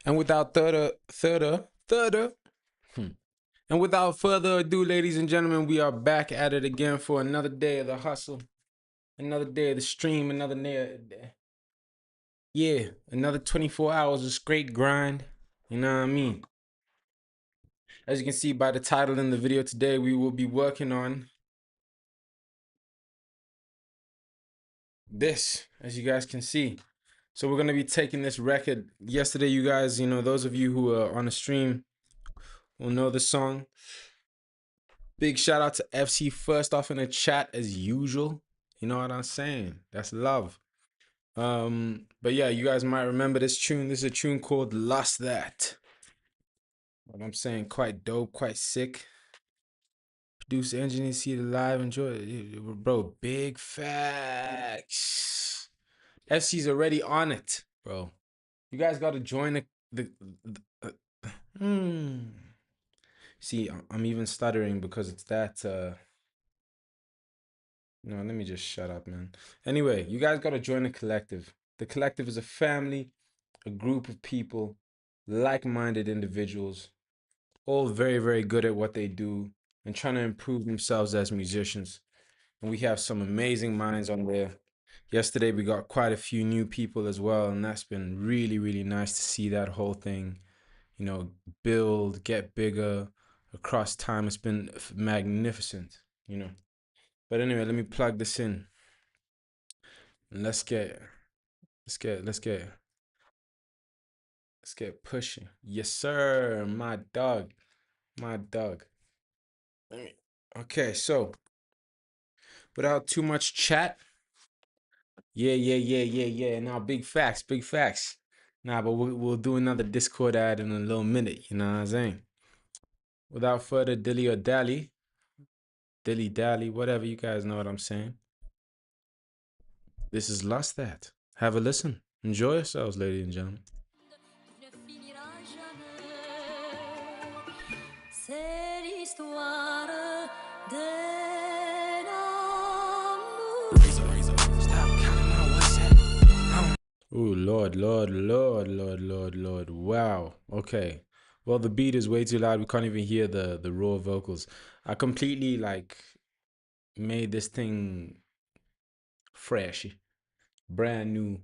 And without hmm. and without further ado, ladies and gentlemen, we are back at it again for another day of the hustle, another day of the stream, another 24 hours of straight grind. You know what I mean? As you can see by the title in the video today, we will be working on this, as you guys can see. So we're gonna be taking this record. Yesterday, you guys, those of you who are on the stream will know the song. Big shout out to FC first off in the chat as usual. You know what I'm saying? That's love. But yeah, you guys might remember this tune. This is a tune called Lost That. What I'm saying, quite dope, quite sick. Produce, engineer, see it live, enjoy it. Bro, big facts. FC's already on it, bro. You guys gotta join the See, I'm even stuttering because it's that no, let me just shut up, man. Anyway, you guys gotta join the collective. The collective is a family, a group of people, like-minded individuals, all very, very good at what they do and trying to improve themselves as musicians. And we have some amazing minds on there. Yesterday, we got quite a few new people as well, and that's been really, really nice to see that whole thing, build, get bigger across time. It's been magnificent. But anyway, let me plug this in. Let's get pushing. Yes, sir. My dog. Okay, so without too much chat. Yeah. Now, big facts. Nah, but we'll do another Discord ad in a little minute. You know what I'm saying? Without further dilly or dally, whatever, you guys know what I'm saying. This is Lost That. Have a listen. Enjoy yourselves, ladies and gentlemen. Ooh, Lord. Wow. Okay. Well, the beat is way too loud. We can't even hear the raw vocals. I completely made this thing fresh, brand new,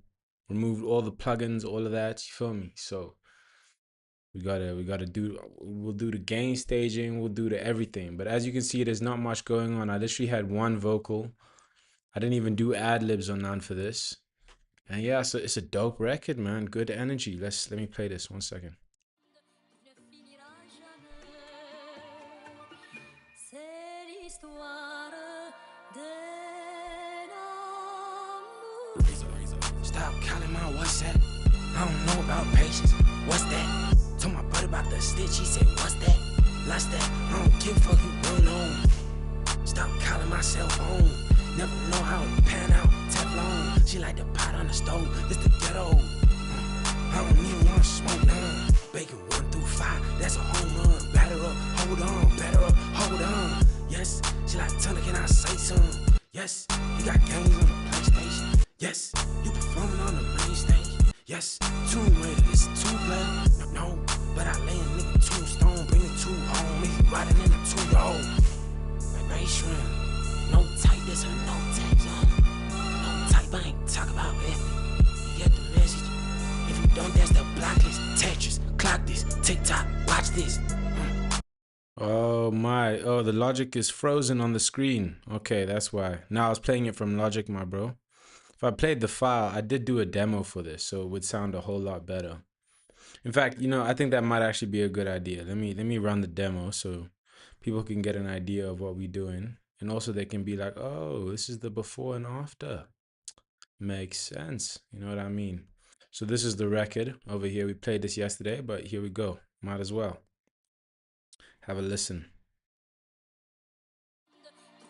removed all the plugins, all of that. You feel me? So we'll do the gain staging, we'll do the everything. But as you can see, there's not much going on. I literally had one vocal. I didn't even do ad libs or none for this. And yeah, so it's a dope record, man. Good energy. Let me play this 1 second. Stop calling my WhatsApp. I don't know about patience. What's that? Told my brother about the stitch. He said, what's that? Lost that. I don't give a fuck, you going on. Stop calling my cell phone. Never know how it pan out. Teflon. She like the pot on the stove. It's the ghetto. I don't even want to smoke now. Bacon 1 through 5. That's a home run. Batter up. Hold on. Better up. Hold on. Yes. She like, Tuna, can I say something? Yes. You got games on the PlayStation. Yes. You performing on the main stage. Yes. Tomb Raider. It's 2-player. No. But I lay a nigga tombstone. Bring the 2 home. If you riding in a 2-year-old. Like bass shrimp. No type this or no type zone. No type, I ain't talk about it. You get the message. If you don't, that's the blacklist. Tetris, clock this. TikTok, watch this. Oh my, the Logic is frozen on the screen. Okay, that's why. Now I was playing it from Logic, my bro. If I played the file, I did do a demo for this, so it would sound a whole lot better. In fact, I think that might actually be a good idea. Let me run the demo so people can get an idea of what we're doing. And also they can be like, oh, this is the before and after. Makes sense. You know what I mean? So this is the record over here. We played this yesterday, but here we go. Might as well. Have a listen.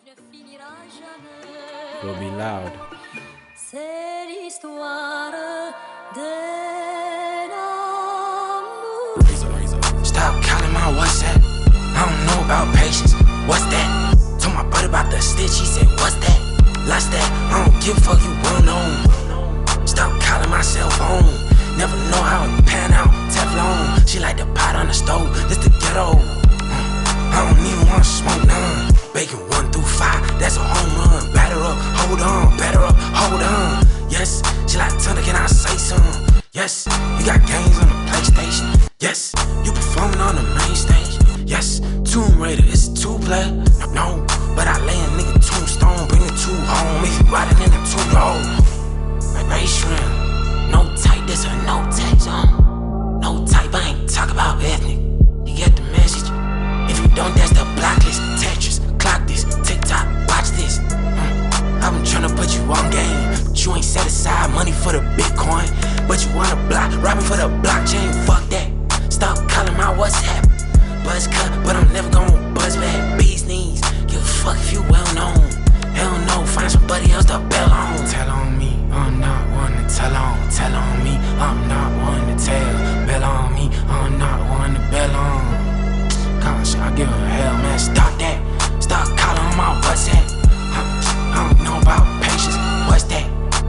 It'll be loud. Stop calling my WhatsApp. I don't know about patience. What's that? Told my brother about the stitch. He said, what's that? Lost that. I don't give a fuck, you going on. Stop calling my cell phone. Never know how it pan out. Teflon. Yes, you got games on the PlayStation. Yes, you performing on the main stage. Yes, Tomb Raider is a two-player. No, but I lay a nigga tombstone, bring the two home. If you riding in a two-roll, like race rim. No type, this a no take zone. No type, I ain't talk about ethnic. You get the message. If you don't, that's the blacklist. Tetris, clock this, TikTok, watch this. I've been tryna put you on game, but you ain't set aside money for the Bitcoin. But you wanna block, rapping for the blockchain. Fuck that. Stop calling my WhatsApp. Buzz cut, but I'm never gon' buzz back. Bees knees, give a fuck if you well known. Hell no, find somebody else to bail on. Tell on me, I'm not one to tell on. Tell on me, I'm not one to tell. Bail on me, I'm not one to bail on. Gosh, I give a hell, man. Stop that. Stop calling on my WhatsApp. I don't know about patience. What's that?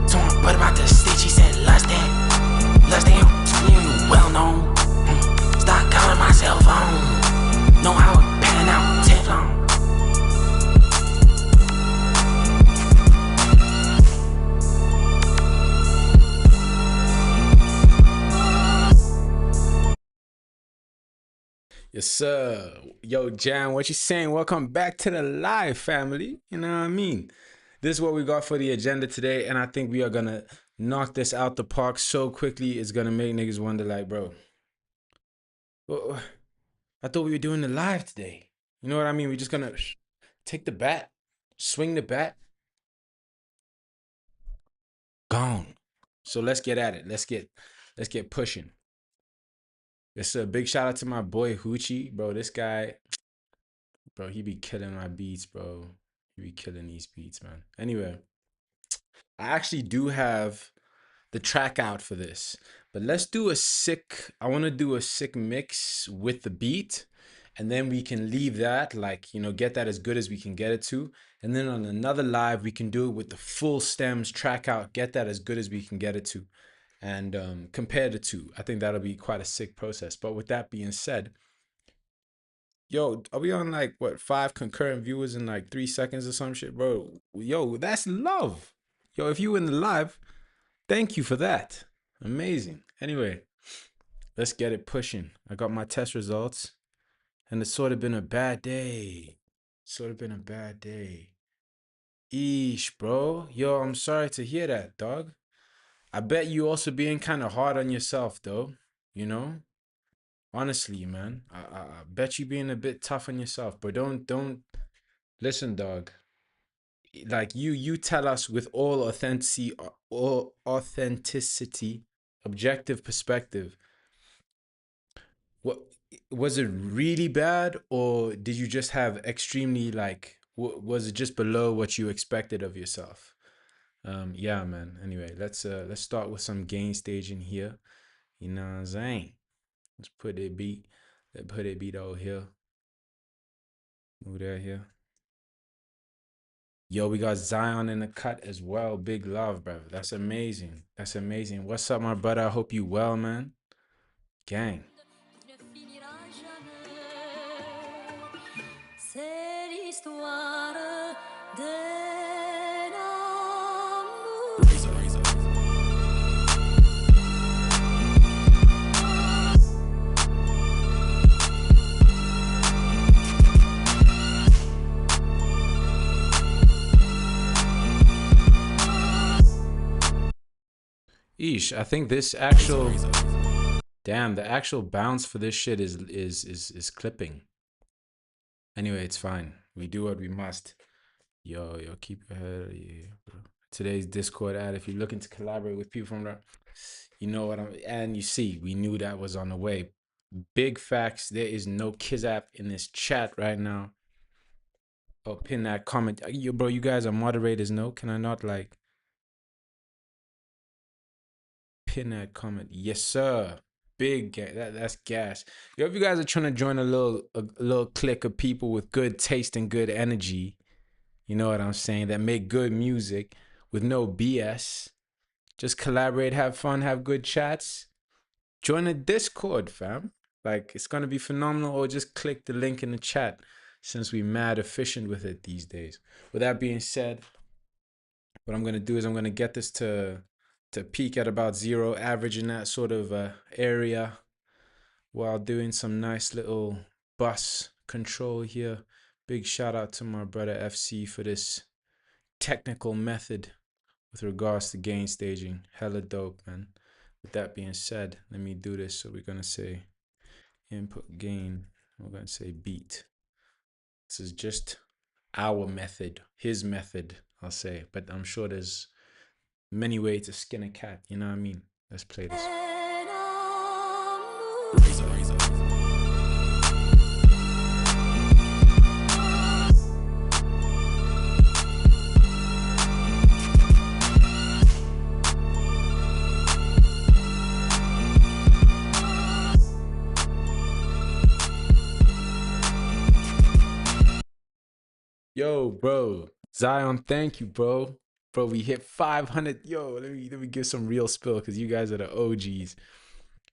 Told my brother about the stitch. He said, lust that. Lust that. You well known. Stop calling my cell phone. Know how it pan out. Teflon. Yes, sir. Yo, Jan, what you saying? Welcome back to the live, family. You know what I mean? This is what we got for the agenda today, and I think we are gonna knock this out the park so quickly it's gonna make niggas wonder, like, bro, I thought we were doing the live today. You know what I mean? We're just gonna take the bat, swing the bat, gone. So let's get at it. Let's get pushing. It's a big shout out to my boy Hoochie, bro. This guy, bro, he be killing my beats, bro. He be killing these beats, man. Anyway, I actually do have the track out for this, but let's do a sick. I want to do a sick mix with the beat, and then we can leave that, like, get that as good as we can get it to, and then on another live we can do it with the full stems track out, get that as good as we can get it to, and compare the two. I think that'll be quite a sick process. But with that being said, yo, are we on like what 5 concurrent viewers in like 3 seconds or some shit, bro? Yo, that's love. Yo, if you in the live, thank you for that. Amazing. Anyway, let's get it pushing. I got my test results, and it's sort of been a bad day. Sort of been a bad day. Eesh, bro. Yo, I'm sorry to hear that, dog. I bet you also being kind of hard on yourself, though. You know, honestly, man. I bet you being a bit tough on yourself, but don't listen, dog. Like you tell us with all authenticity, objective perspective. What was it really bad, or did you just have extremely like? Was it just below what you expected of yourself? Yeah, man. Anyway, let's start with some gain staging here. You know what I'm saying? Let's put it beat. Let's put it beat over here. Move that here. Yo, we got Zion in the cut as well. Big love, bro. That's amazing. That's amazing. What's up, my brother? I hope you well, man. Gang. C'est l'histoire d'un amour. Eesh, I think this actual damn, the actual bounce for this shit is clipping. Anyway, it's fine. We do what we must. Yo, keep your head. Yeah, bro. Today's Discord ad. If you're looking to collaborate with people from there, you know what I'm. And you see, we knew that was on the way. Big facts. There is no Kizap in this chat right now. Oh, pin that comment. Yo, bro, you guys are moderators. No, can I not like pin that comment? Yes, sir. Big that's gas. Yo, if you guys are trying to join a little clique of people with good taste and good energy, you know what I'm saying, that make good music with no BS, just collaborate, have fun, have good chats, join a Discord, fam. Like, it's gonna be phenomenal. Or just click the link in the chat, since we mad efficient with it these days. With that being said, what I'm gonna do is I'm gonna get this to to peak at about zero, average in that sort of area while doing some nice little bus control here. Big shout out to my brother FC for this technical method with regards to gain staging. Hella dope, man. With that being said, let me do this. So we're gonna say input gain. We're gonna say beat. This is just our method, his method, I'll say. But I'm sure there's many ways to skin a cat. You know what I mean? Let's play this. Yo, bro. Zion, thank you, bro. Bro, we hit 500. Yo, let me give some real spill because you guys are the OGs.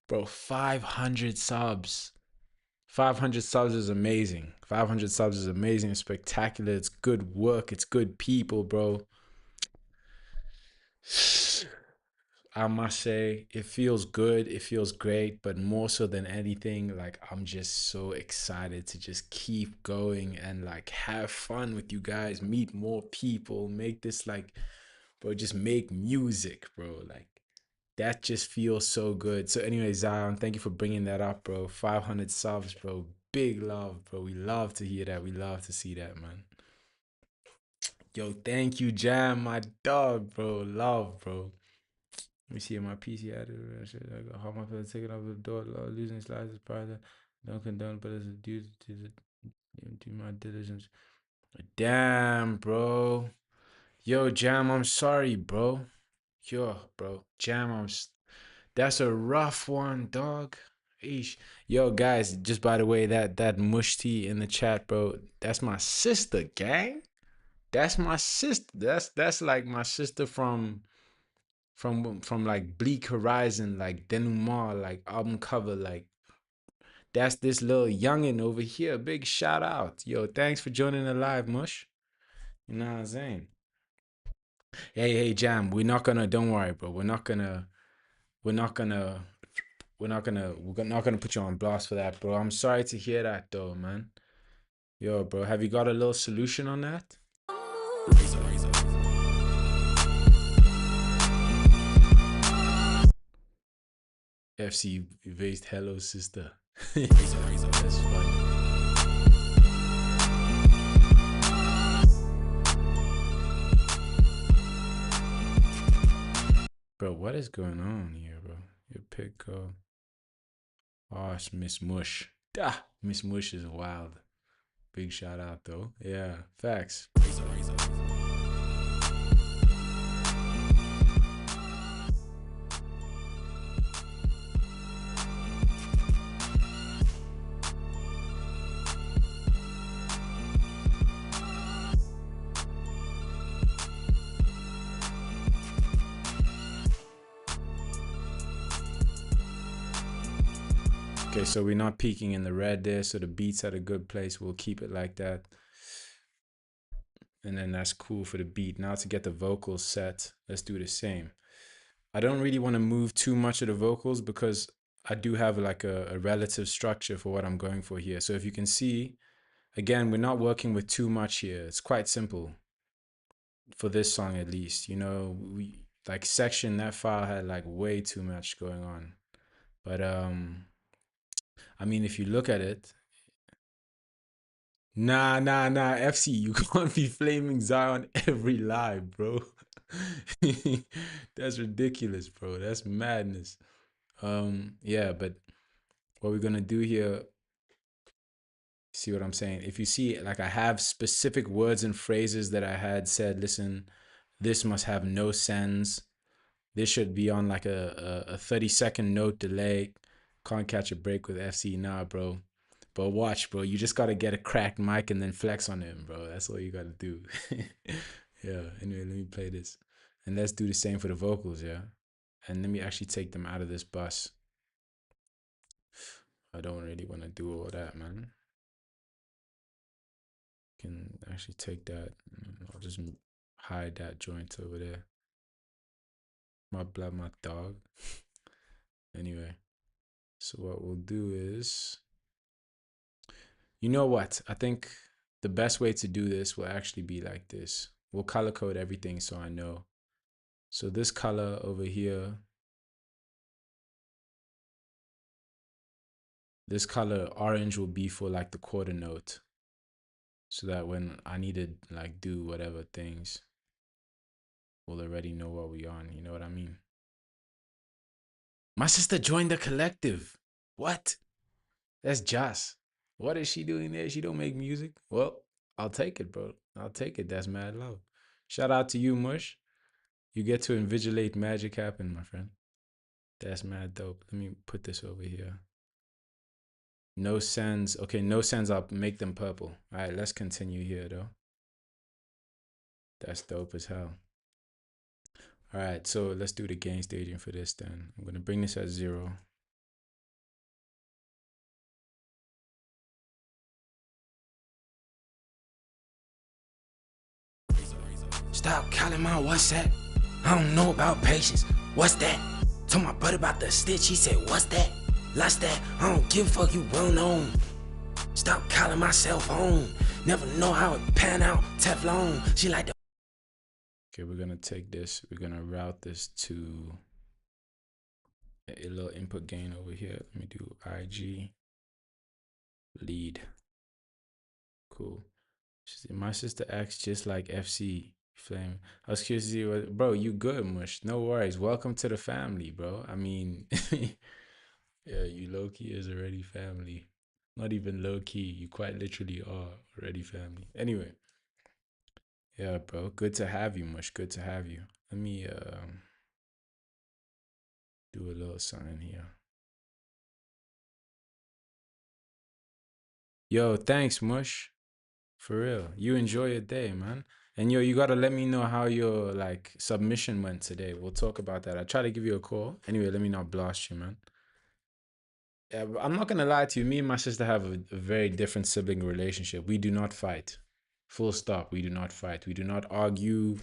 Bro, 500 subs. 500 subs is amazing. 500 subs is amazing. It's spectacular. It's good work. It's good people, bro. I must say, it feels good. It feels great. But more so than anything, like, I'm just so excited to just keep going and, like, have fun with you guys, meet more people, make this, like, bro, just make music, bro. Like, that just feels so good. So, anyway, Zion, thank you for bringing that up, bro. 500 subs, bro. Big love, bro. We love to hear that. We love to see that, man. Yo, thank you, Jam, my dog, bro. Love, bro. Let me see my PC had it. How my feeling taking off the door, losing slides is part of that. Don't condone, but it's a due to do my diligence. Damn, bro. Yo, Jam, I'm sorry, bro. Yo, bro. Jam, that's a rough one, dog. Eesh. Yo, guys, just by the way, that mush tea in the chat, bro. That's my sister, gang. That's my sister. That's like my sister from like Bleak Horizon, like Denouement, like album cover, like that's this little youngin over here. Big shout out, yo! Thanks for joining the live, Mush. You know what I'm saying? Hey, Jam. We're not gonna. Don't worry, bro. We're not gonna. We're not gonna. We're not gonna put you on blast for that, bro. I'm sorry to hear that, though, man. Yo, bro, have you got a little solution on that? FC evased hello sister. That's funny. Bro, what is going on here, bro? Your pick oh, it's Miss Mush. Ah, Miss Mush is wild. Big shout out though. Yeah, facts. Okay, so we're not peaking in the red there, so the beat's at a good place. We'll keep it like that. And then that's cool for the beat. Now to get the vocals set, let's do the same. I don't really want to move too much of the vocals because I do have like a relative structure for what I'm going for here. So if you can see, again, we're not working with too much here. It's quite simple for this song at least. You know, we like section that file had like way too much going on. But I mean if you look at it, nah, FC, you can't be flaming Zion every live, bro. That's ridiculous, bro. That's madness. Yeah, but what we're gonna do here, see what I'm saying? If you see, like I have specific words and phrases that I had said, listen, this must have no sense. This should be on like a 30-second note delay. Can't catch a break with FC, nah, bro. But watch, bro. You just gotta get a cracked mic and then flex on him, bro. That's all you gotta do. Yeah. Anyway, let me play this, and let's do the same for the vocals, yeah. And let me actually take them out of this bus. I don't really want to do all that, man. Can actually take that. I'll just hide that joint over there. My blood, my dog. Anyway, so what we'll do is, you know what? I think the best way to do this will actually be like this. We'll color code everything so I know. So this color over here, this color orange will be for like the quarter note. So that when I need to like do whatever things, we'll already know what we on. You know what I mean? My sister joined the collective. What? That's Joss. What is she doing there? She don't make music. Well, I'll take it, bro. I'll take it. That's mad love. Shout out to you, Mush. You get to invigilate magic happen, my friend. That's mad dope. Let me put this over here. No sends. Okay, no sends. I'll make them purple. All right, let's continue here, though. That's dope as hell. All right, so let's do the gain staging for this then. I'm going to bring this at 0. Stop calling my WhatsApp. I don't know about patience. What's that? Told my buddy about the stitch. He said, what's that? Lost that. I don't give a fuck, you well known. Stop calling my cell phone. Never know how it pan out. Teflon. She like the. Okay, we're going to take this. We're going to route this to a little input gain over here. Let me do IG lead. Cool. My sister acts just like FC Flame. I was curious to see what, bro, you good, Mush. No worries. Welcome to the family, bro. I mean, yeah, you low key is already family. Not even low key. You quite literally are already family. Anyway, yeah, bro. Good to have you, Mush. Good to have you. Let me do a little sign here. Yo, thanks, Mush. For real. You enjoy your day, man. And yo, you gotta let me know how your like submission went today. We'll talk about that. I try to give you a call. Anyway, let me not blast you, man. Yeah, but I'm not gonna lie to you. Me and my sister have a very different sibling relationship. We do not fight. Full stop. We do not fight. We do not argue.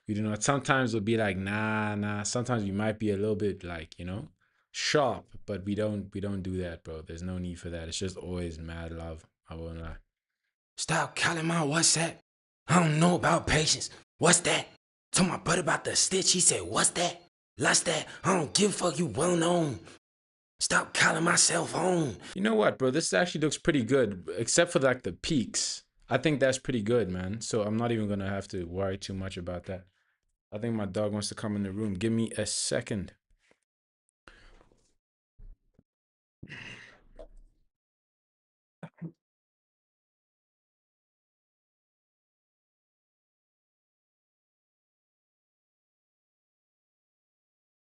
We do not. Sometimes we'll be like, nah, nah. Sometimes we might be a little bit like, sharp, but we don't do that, bro. There's no need for that. It's just always mad love. I won't lie. Stop calling my WhatsApp. I don't know about patience. What's that? Told my buddy about the stitch. He said, what's that? Lost that. I don't give a fuck, you well known. Stop calling my cell phone. You know what, bro? This actually looks pretty good, except for like the peaks. I think that's pretty good, man. So I'm not even gonna have to worry too much about that. I think my dog wants to come in the room. Give me a second.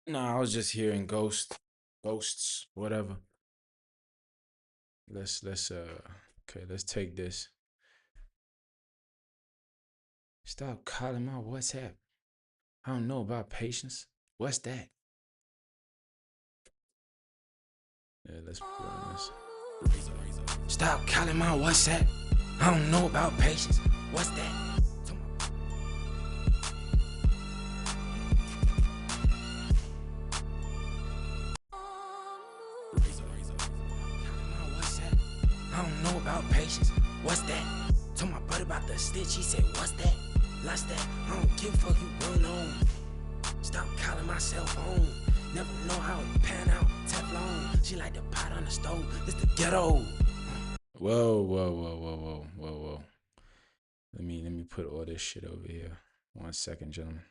Nah, I was just hearing ghosts, whatever. Okay, let's take this. Stop calling my WhatsApp. I don't know about patience. What's that? Yeah, let's run this. Stop calling my WhatsApp. I don't know about patience. What's that? I don't know about patience. What's that? Told my buddy about the stitch. He said, what's that? Lost that. I don't give a fuck, you well known. Stop calling my cell phone. Never know how it pan out. Teflon. She like the pot on the stove. It's the ghetto. Whoa. Let me put all this shit over here. 1 second, gentlemen.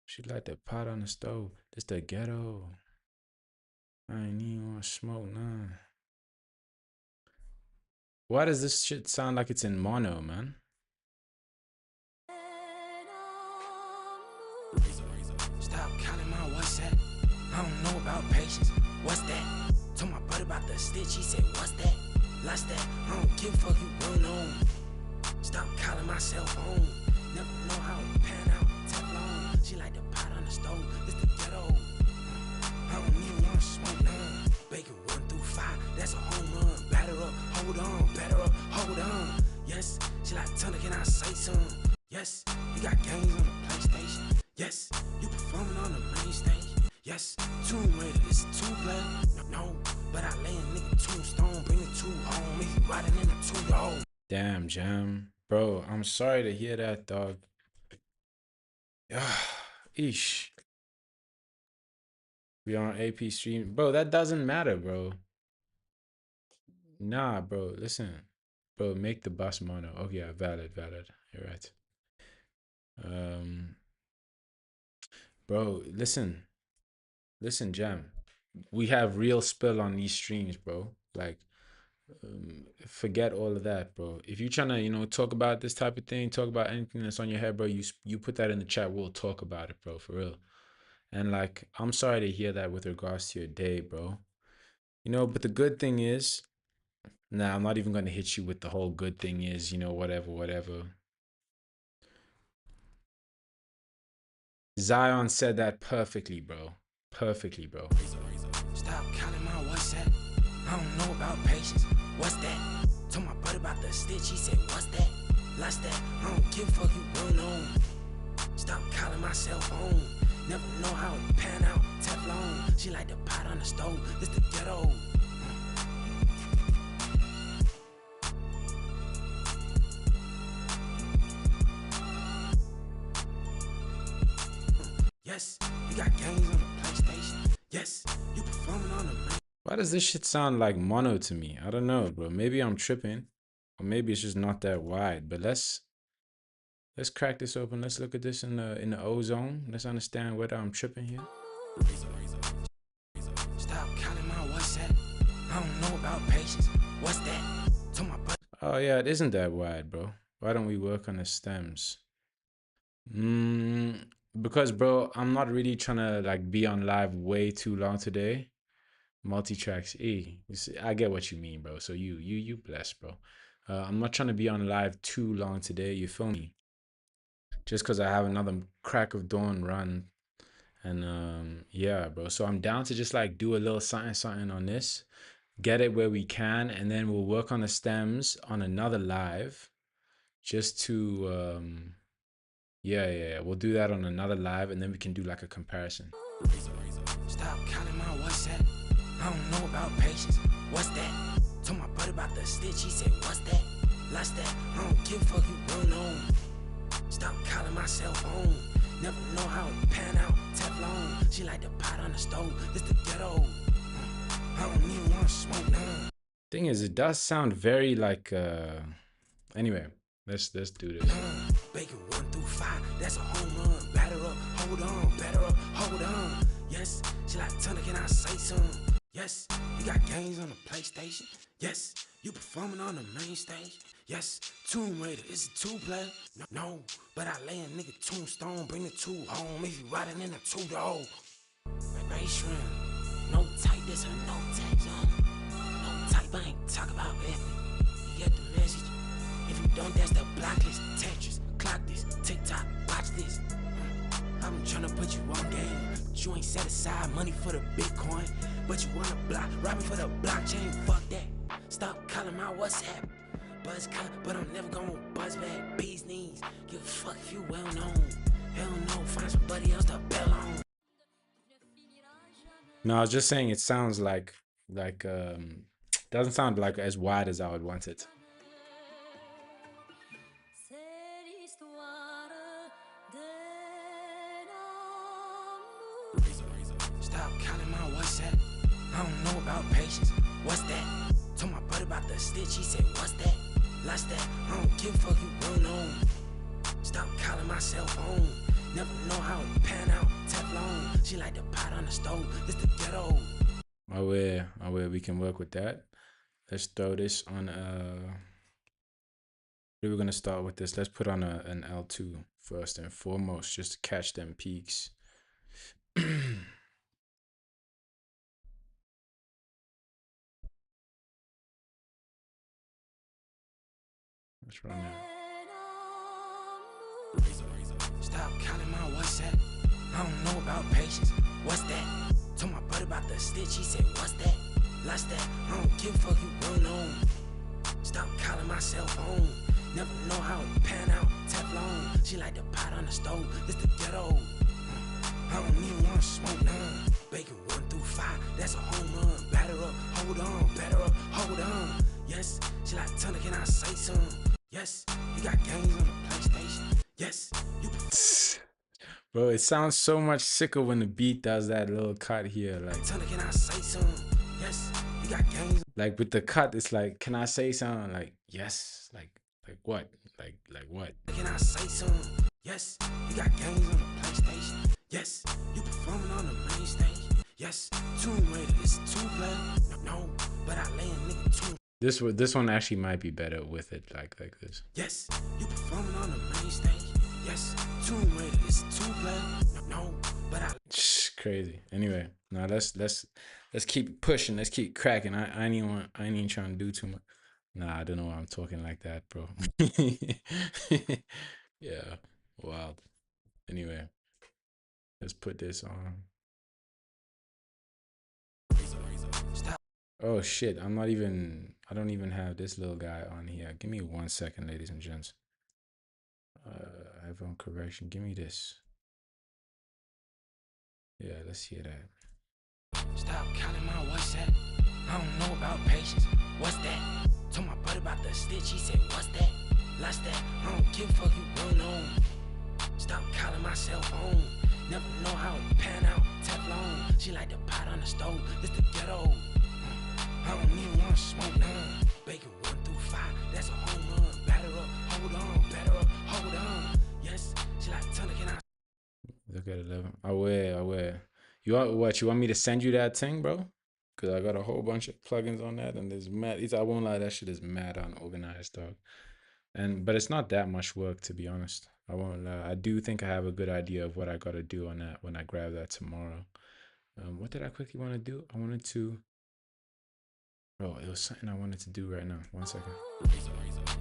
She like the pot on the stove. This the ghetto. I ain't even want to smoke none. Why does this shit sound like it's in mono, man? Stop calling my WhatsApp. I don't know about patience. What's that? Told my buddy about the stitch. He said, what's that? Lost that. I don't give a fuck, you well known. Stop calling my cell phone. Never know how it pan out. Teflon. She like the pot on the stove. It's the ghetto. I don't even want to smoke none. Bacon 1 through 5. That's a home run. Batter up. Hold on. Batter up. Hold on. Yes. She like, tell her, can I say something? Yes. You got games on the PlayStation. Yes. You Tomb Raider, it's a two-player. No, but I lay a nigga tombstone, bring the two home. If you riding in a two-door. Damn, Jam. Bro, I'm sorry to hear that, dog. Eesh. We on AP stream. Bro, that doesn't matter, bro. Nah, bro. Listen. Bro, make the bus mono. Oh yeah, valid. You're right. Bro, listen. Listen, Jam. We have real spill on these streams, bro. Like, forget all of that, bro. If you're trying to, talk about this type of thing, talk about anything that's on your head, bro, you put that in the chat. We'll talk about it, bro, for real. And like, I'm sorry to hear that with regards to your day, bro. But the good thing is, nah, I'm not even gonna hit you with the whole good thing is, whatever. Zion said that perfectly, bro. Perfectly, bro. Stop counting my WhatsApp. I don't know about patience. What's that? Told my brother about the stitch. He said, what's that? Lost that. I don't give a fuck, you run on. Stop calling my cell phone. Never know how it pan out. Teflon. She like the pot on the stove. It's the ghetto. Yes, you got games on the PlayStation. Yes, you performing on the main. Why does this shit sound like mono to me? I don't know, bro. Maybe I'm tripping, or maybe it's just not that wide. But let's crack this open. Let's look at this in the ozone. Let's understand whether I'm tripping here. Stop counting my WhatsApp. I don't know about patience. What's that? Told my brother. Oh yeah, it isn't that wide, bro. Why don't we work on the stems? Because bro, I'm not really trying to like be on live way too long today. Multi-tracks, you see, I get what you mean, bro. So you blessed, bro. I'm not trying to be on live too long today. You feel me? Just because I have another crack of dawn run, and yeah, bro. So I'm down to just like do a little something on this, get it where we can, and then we'll work on the stems on another live, just to yeah, we'll do that on another live, and then we can do like a comparison. Stop counting my WhatsApp. I don't know about patience. What's that? Told my brother about the stitch. He said, what's that? Lost that. I don't give a fuck, you run on. Stop calling my cell phone. Never know how it pan out. Teflon. She like the pot on the stove. It's the ghetto. I don't even want to smoke now. Thing is, it does sound very like anyway, let's do this. Bacon 1 through 5, that's a home run. Batter up, hold on, batter up, hold on. Yes, she like Tuna, can I say something? Yes, you got games on the PlayStation. Yes, you performing on the main stage. Yes, Tomb Raider, it's a two-player. No, but I lay a nigga tombstone, bring the two home. If you riding in a two-door. Race shrimp, no type, this or no tag, no type, I ain't talk about everything. You get the message? If you don't, that's the blacklist. Tetris, clock this, TikTok, watch this. I'm tryna put you on game, but you ain't set aside money for the Bitcoin. But you wanna block, rob me for the blockchain, fuck that. Stop calling my WhatsApp. Buzz cut, but I'm never gonna buzz back. Bees knees, give a fuck if you well known. Hell no, find somebody else to bell on. No, I was just saying it sounds like doesn't sound like as wide as I would want it. Stop counting my WhatsApp. I don't know about patience. What's that? Told my brother about the stitch. He said, what's that? Lost that. I don't give a fuck, you run on. Stop calling my cell phone. Never know how it pan out. Teflon. She like the pot on the stove. It's the ghetto. Aware, we can work with that. Let's throw this on we're gonna start with this. Let's put on an L2 first and foremost, just to catch them peaks. Let's run it. Stop counting my WhatsApp. I don't know about patience. What's that? Told my brother about the stitch. He said, what's that? Lost that. I don't give a fuck, you run on. Stop calling my cell phone. Never know how it pan out. Teflon. She like the pot on the stove. It's the ghetto. I don't even wanna smoke none. Bacon 1 through 5, that's a home run. Batter up, hold on, batter up, hold on. Yes, she like Tuna, can I say something? Yes, you got games on the PlayStation. Yes, you. Bro, it sounds so much sicker when the beat does that little cut here. Tuna, can I say something? Yes, you got games. Like with the cut, it's like, can I say something? Like, yes. Like what? Like what? Can I say something? Yes, you got games on the PlayStation. Yes, you performing on the main stage. Yes, Tomb Raider is 2 player. No, but I lay a nigga Tomb. This one actually might be better with it like this. Yes, you performing on the main stage. Yes, Tomb Raider is 2 player. No, but I. Crazy. Anyway, now let's keep pushing. Let's keep cracking. I ain't even trying to do too much. Nah, I don't know why I'm talking like that, bro. Yeah, wild. Anyway, let's put this on. Stop. Oh shit, I don't even have this little guy on here. Give me 1 second, ladies and gents. iPhone correction. Give me this. Yeah, let's hear that. Stop calling my what's that? I don't know about patience. What's that? Told my buddy about the stitch. He said, what's that? Lost that. I don't give a fuck, you going on. Stop calling my cell phone. Never know how it pan out. Teflon. She like the pot on the stove. It's the ghetto. I don't even wanna smoke none. Bacon 1 through 5, that's a home run. Batter up, hold on, batter up, hold on. Yes, she like Tuna, can I? Look at 11. I wear. You want what? You want me to send you that thing, bro? Cause I got a whole bunch of plugins on that, and there's mad. I won't lie, that shit is mad unorganized, dog. But it's not that much work, to be honest. I won't lie. I do think I have a good idea of what I gotta do on that when I grab that tomorrow. What did I quickly want to do? I wanted to. Oh, it was something I wanted to do right now. 1 second.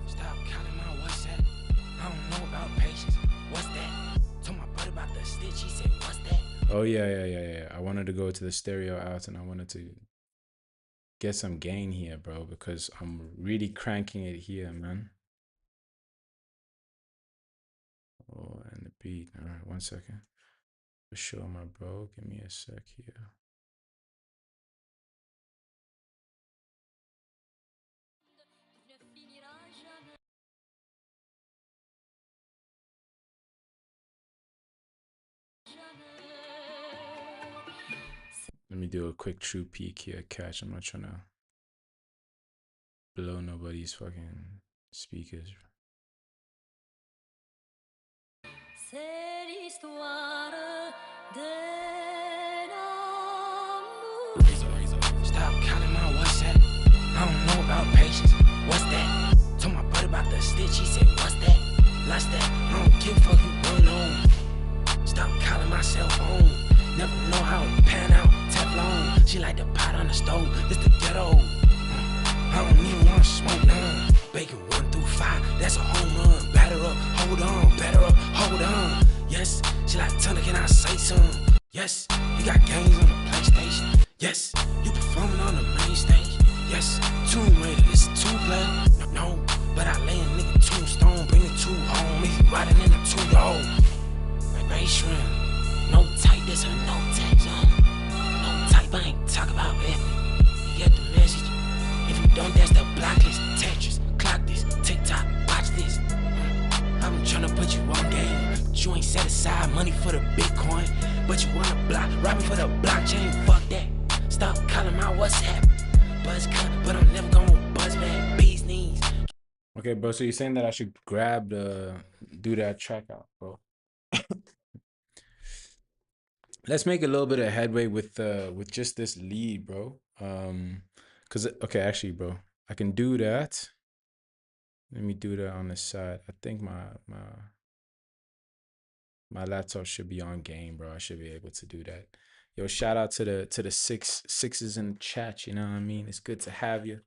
Stop calling my what's that? I don't know about patience. What's that? Told my buddy about the stitch. He said, what's that? Oh yeah. I wanted to go to the stereo out, and I wanted to get some gain here, bro, because I'm really cranking it here, man. Oh, and the beat. All right, 1 second. For sure, my bro. Give me a sec here. Let me do a quick true peek here, catch. I'm not trying to blow nobody's fucking speakers. C'est l'histoire d'un amour. Stop calling my what's that? I don't know about patience. What's that? Told my buddy about the stitch. He said, what's that? Lost that. I don't give a fuck, you going on. Stop calling my cell phone. Never know how it pan out. Teflon. She like the pot on the stove. It's the ghetto. I don't even wanna smoke none. Bacon 1 through 5, that's a home run. Batter up, hold on, batter up, hold on. Yes, she like Tuna, can I say something? Yes, you got games on the PlayStation. Yes, you performing on the main stage. Yes, Tomb Raider is 2 player. No, but I lay a nigga tombstone, bring the 2 home. He's riding in a 2-door. Like bass shrimp. No type, this or no type, no type, I ain't talk about it. You get the message. If you don't, that's the blacklist. Tetris, clock this, TikTok, watch this. I've been tryna put you on game, but you ain't set aside money for the Bitcoin. But you wanna block, rob me for the blockchain. Fuck that. Stop calling my WhatsApp. Buzz cut, but I'm never gonna buzz back. Bees knees. Okay, bro. So you're saying that I should do that track out, bro? Let's make a little bit of headway with just this lead, bro. Cause okay, actually, bro, I can do that. Let me do that on the side. I think my laptop should be on game, bro. I should be able to do that. Yo, shout out to the sixes in the chat. You know what I mean? It's good to have you.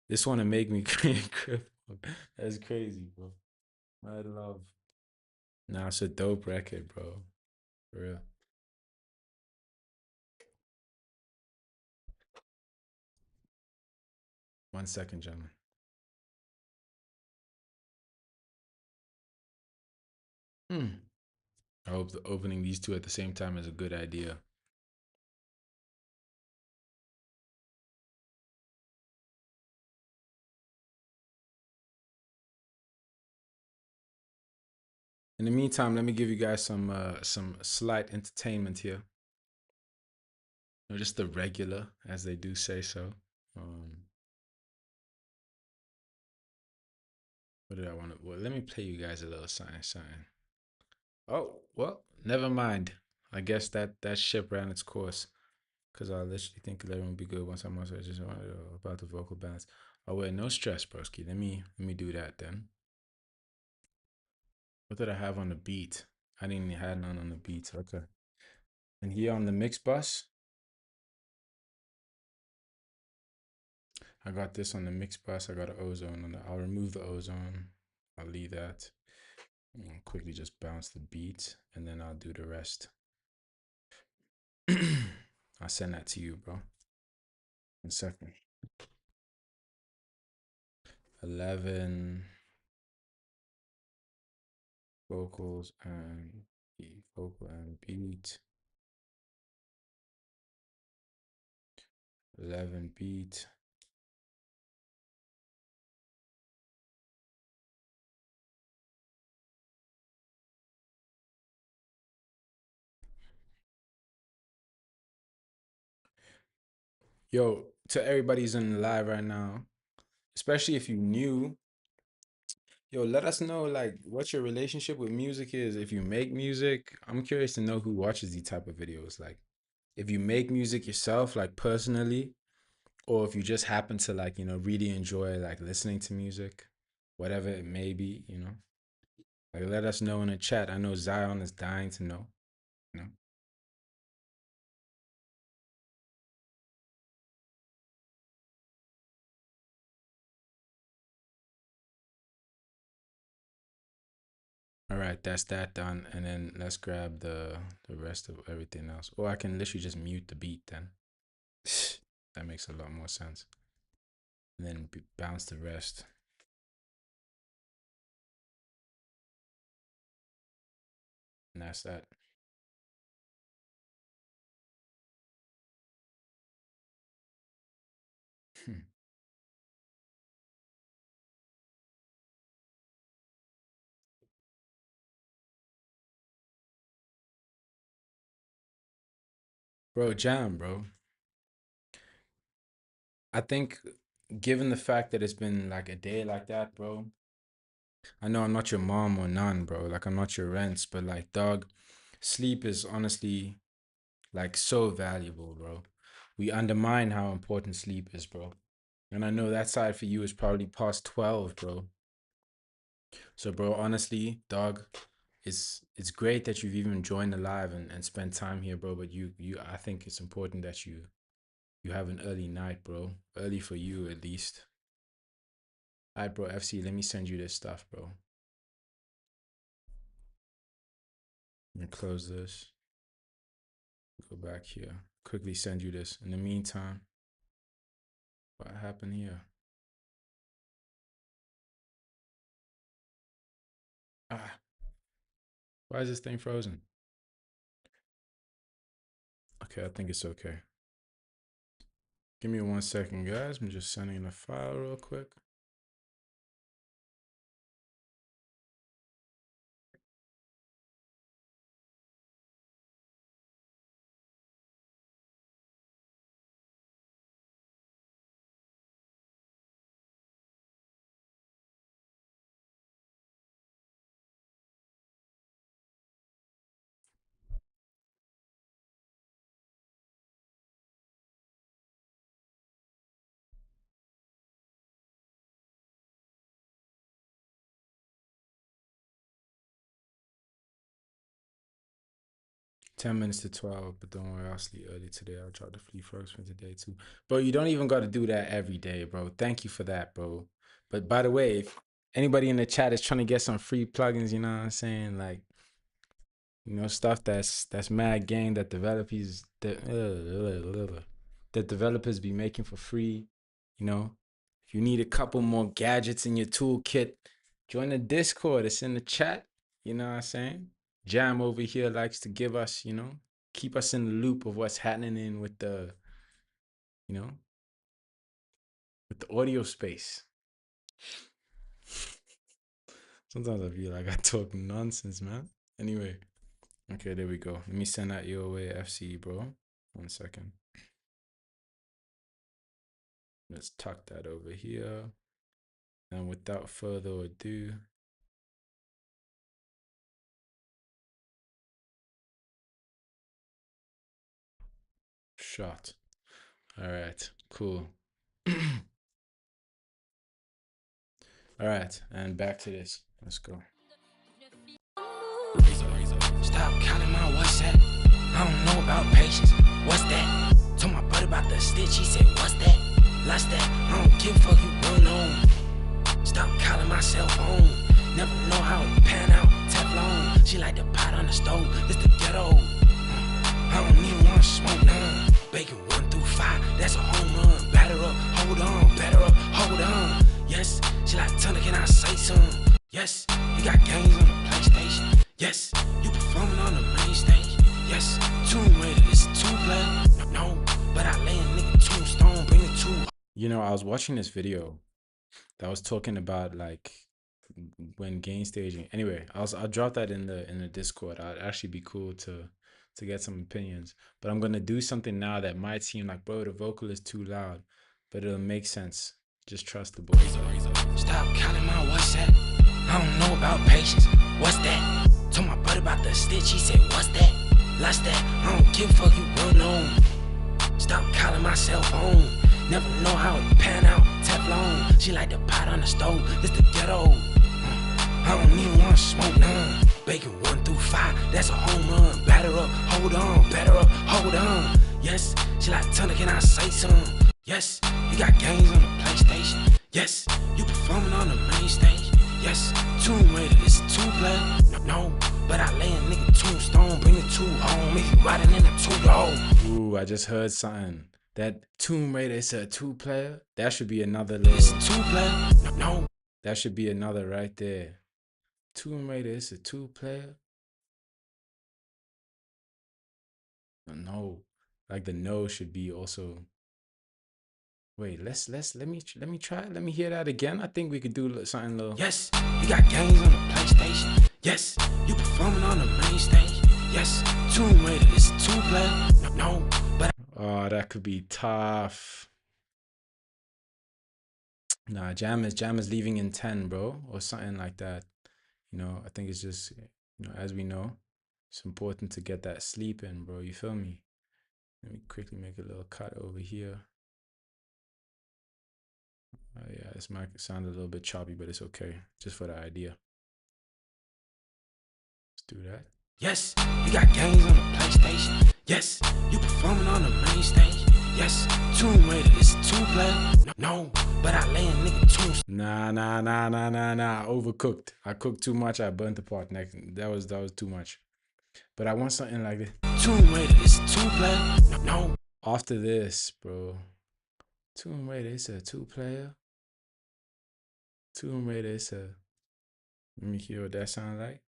This one to make me cripple. That's crazy, bro. My love. Nah, it's a dope record, bro. For real. 1 second, gentlemen. Hmm. I hope the opening these two at the same time is a good idea. In the meantime, let me give you guys some slight entertainment here. Just the regular, as they do say so. Um, what did I want to? Well, let me play you guys a little sign. Oh, well, never mind. I guess that ship ran its course because I literally think everyone would be good once I'm also just about the vocal balance. Oh wait, no stress, broski. Let me do that then. What did I have on the beat? I didn't even have none on the beat. Okay. And here on the mix bus, I got this on the mix bus. I got an ozone on the. I'll remove the ozone. I'll leave that. I'll quickly just bounce the beat, and then I'll do the rest. I'll send that to you, bro. In a second. 11 vocals and vocal and beat. 11 beat. Yo, to everybody's in the live right now, especially if you new, yo, let us know like what your relationship with music is. If you make music, I'm curious to know who watches these type of videos. Like, if you make music yourself, like personally, or if you just happen to like really enjoy like listening to music, whatever it may be, like let us know in the chat. I know Zion is dying to know. You know. All right, that's that done, and then let's grab the rest of everything else. Or I can literally just mute the beat then. That makes a lot more sense. And then bounce the rest, and that's that. Bro, jam, bro. I think, given the fact that it's been like a day like that, bro. I know I'm not your mom or none, bro. Like I'm not your rents, but like, dog, sleep is honestly like so valuable, bro. We undermine how important sleep is, bro. And I know that side for you is probably past 12, bro. So, bro, honestly, dog, it's great that you've even joined the live and spent time here, bro. But I think it's important that you have an early night, bro. Early for you at least. All right, bro. FC, let me send you this stuff, bro. Let me close this. Go back here. Quickly send you this. In the meantime, what happened here? Ah, why is this thing frozen? Okay, I think it's okay. Give me 1 second, guys. I'm just sending the file real quick. 10 minutes to 12, but don't worry, I'll sleep early today. I'll try to sleep first for today too. Bro, you don't even got to do that every day, bro. Thank you for that, bro. But by the way, if anybody in the chat is trying to get some free plugins, you know what I'm saying? Like, stuff that's mad game that developers be making for free, you know. If you need a couple more gadgets in your toolkit, join the Discord. It's in the chat. You know what I'm saying? Jam over here likes to give us, keep us in the loop of what's happening with you know, with the audio space. Sometimes I feel like I talk nonsense, man. Anyway, okay, there we go. Let me send that your way, FC, bro. 1 second. Let's tuck that over here. And without further ado, shot. All right, cool. All right, and back to this. Let's go. Stop counting my WhatsApp. I don't know about patience. What's that? Told my buddy about the stitch. He said, what's that? Lost that. I don't give a fuck, you run on. Stop calling my cell phone. Never know how it pan out. Teflon. She like the pot on the stove. It's the ghetto. I don't even want to smoke none. Bacon 1 through 5. That's a home run. Batter up. Hold on. Batter up. Hold on. Yes. She like, Tuna, can I say something? Yes. You got games on the PlayStation. Yes, you performing on the main stage. Yes, Tomb Raider, it's 2-player. No, but I lay a nigga tombstone, bring it to. I was watching this video that was talking about like when game staging. Anyway, I'll drop that in the Discord. I'd actually be cool to get some opinions. But I'm gonna do something now that might seem like, bro, the vocal is too loud, but it'll make sense. Just trust the boys. Stop counting my WhatsApp. I don't know about patience. What's that? Told my buddy about the stitch. He said, what's that? Lost that. I don't give a fuck, you run on. Stop calling my cell phone. Never know how it pan out. Teflon. She like the pot on the stove. It's the ghetto. I don't even want to smoke none. Bacon 1 through 5. That's a home run. Batter up. Hold on. Batter up. Hold on. Yes. She like, Tuna, can I say something? Yes. You got games on the PlayStation. Yes. You performing on the main stage. Yes. Tomb Raider, it's 2-player. No, but I lay a nigga tombstone, bring it to home. If you riding in a 2-door. Ooh, I just heard something. That Tomb Raider is a 2-player. That should be another little. It's 2-player. No. That should be another right there. Tomb Raider is a 2-player. No, like the no should be also. Wait, let me try. Let me hear that again. I think we could do something little. Yes, you got games on the PlayStation. Yes, you performing on the main stage. Yes, Tomb Raider, it's 2-player. No, but. Oh, that could be tough. Nah, Jam is leaving in 10, bro, or something like that. I think it's just, as we know, it's important to get that sleep in, bro. You feel me? Let me quickly make a little cut over here. Yeah, this might sound a little bit choppy, but it's okay. Just for the idea. Let's do that. Yes, you got games on the PlayStation. Yes, you performing on the main stage. Yes, Tomb Raider, it's 2-player. No, but I lay a nigga tombstone. Nah. Overcooked. I cooked too much. I burnt the pot. That was too much. But I want something like this. Tomb Raider, it's 2-player. No. After this, bro. Tomb Raider is a 2-player. Tomb Raider is a. Let me hear what that sounds like.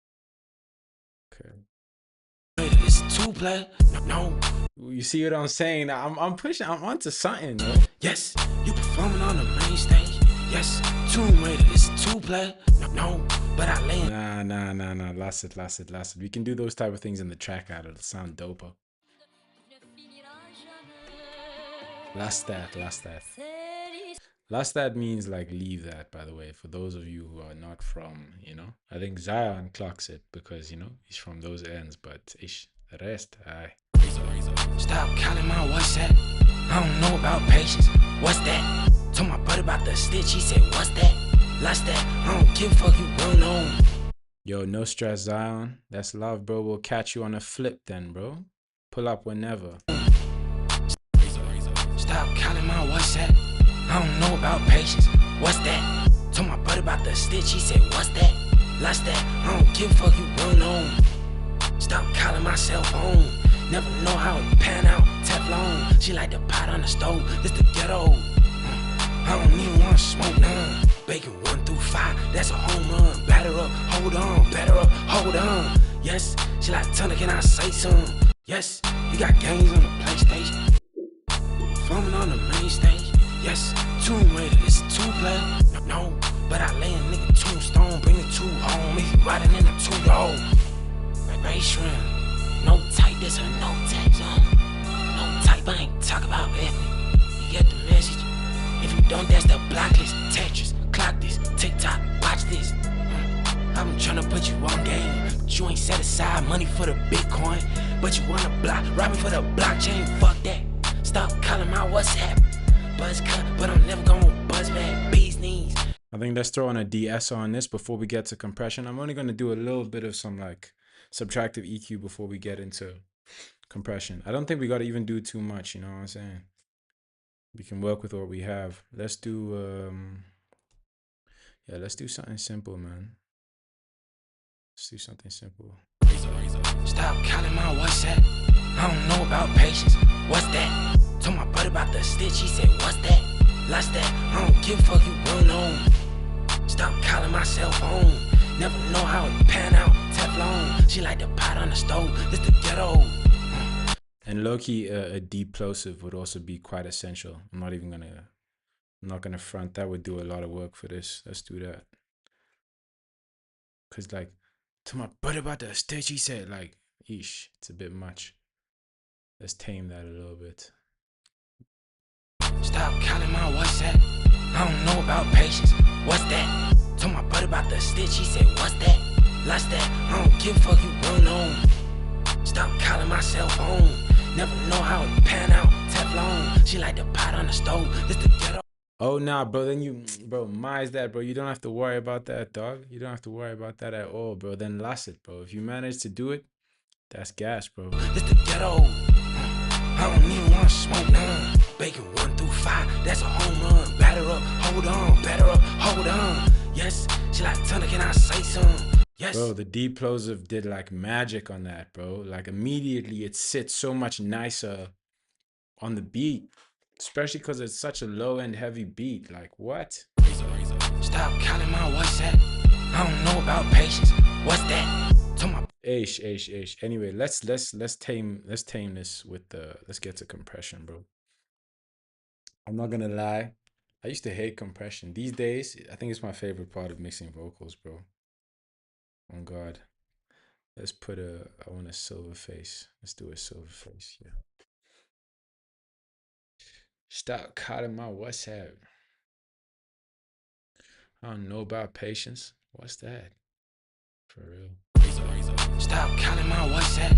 Okay. It's 2-player. No. You see what I'm saying? I'm pushing. I'm onto something, bro. Yes, you performing on the main stage. Yes, Tomb Raider, it's 2-player. No, but I lay. Nah. Last it. We can do those type of things in the track out. It'll sound doper. Last that means like leave that, by the way, for those of you who are not from, I think Zion clocks it because, he's from those ends, but ish, the rest, aye. Stop calling my WhatsApp. I don't know about patience. What's that? Told my buddy about the stitch. He said, what's that? Lost that. I don't give a fuck, you run on. Yo, no stress, Zion. That's love, bro. We'll catch you on a flip then, bro. Pull up whenever. Stop calling my WhatsApp. I don't know about patience. What's that? Told my buddy about the stitch. He said, what's that? Lost that. I don't give a fuck, you run on. Stop calling my cell phone. Never know how it pan out. Teflon. She like the pot on the stove. It's the ghetto. I don't even want to smoke none. Bacon 1 through 5. That's a home run. Batter up. Hold on. Batter up. Hold on. Yes, she like, Tana, can I say something? Yes, you got games on the PlayStation. Filming on the main stage. Yes, Tomb Raider, it's a two-player. No, but I lay a nigga tombstone, bring the two home. If you riding in a two-door. Like Ray Shrimp. No type, this a no tag zone. No type, I ain't talk about ethnic. You get the message? If you don't, that's the blacklist. Tetris, clock this, TikTok, watch this. I'm tryna put you on game, but you ain't set aside money for the Bitcoin. But you wanna block, rob me for the blockchain, fuck that. Stop calling my WhatsApp. Buzz cut, but I'm never gonna buzz back. Bees knees. I think let's throw on a DS on this before we get to compression. I'm only gonna do a little bit of some like subtractive EQ before we get into compression. I don't think we gotta even do too much, you know what I'm saying? We can work with what we have. Let's do yeah, let's do something simple, man. Let's do something simple. Stop calling my WhatsApp. I don't know about patience. What's that? Told my buddy about the stitch. He said, what's that? Lost that. I don't give a fuck, you run on. Stop calling my cell phone. Never know how it pan out. Teflon. She like the pot on the stove. This the ghetto. And low-key, a deep plosive would also be quite essential. I'm not gonna front. That would do a lot of work for this. Let's do that. Cause like, to my buddy about the stitch, he said like, eesh, it's a bit much. Let's tame that a little bit. Stop calling my WhatsApp. I don't know about patience. What's that? Told my buddy about the stitch. He said, what's that? Lost that. I don't give a fuck, you run on. Stop calling my cell phone. Never know how it pan out. Teflon. She like the pot on the stove. This the ghetto. Oh nah, bro. Then bro, mine's that, bro. You don't have to worry about that, dog. You don't have to worry about that at all, bro. Then lost it, bro. If you manage to do it, that's gas, bro. This the ghetto. I don't even wanna smoke none. Bacon 1 through 5, that's a home run. Batter up, hold on, batter up, hold on. Yes, she like, Tana, can I say something? Yes. Bro, the deep plosive did like magic on that, bro. Like immediately it sits so much nicer on the beat, especially because it's such a low end heavy beat. Like what? Stop calling my WhatsApp. I don't know about patience. What's that? Told my Ish. Anyway, let's tame this with the let's get to compression, bro. I'm not gonna lie. I used to hate compression. These days, I think it's my favorite part of mixing vocals, bro. Oh God. Let's put I want a silver face. Let's do a silver face, yeah. Stop calling my WhatsApp. I don't know about patience. What's that? For real. Stop calling my WhatsApp.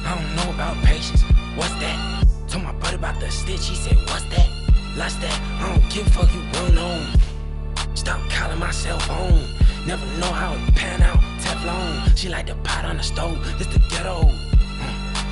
I don't know about patience. What's that? Told my buddy about the stitch. He said, what's that? Lost that. I don't give a fuck, you run on. Stop calling my cell phone. Never know how it pan out. Teflon. She like the pot on the stove. This the ghetto.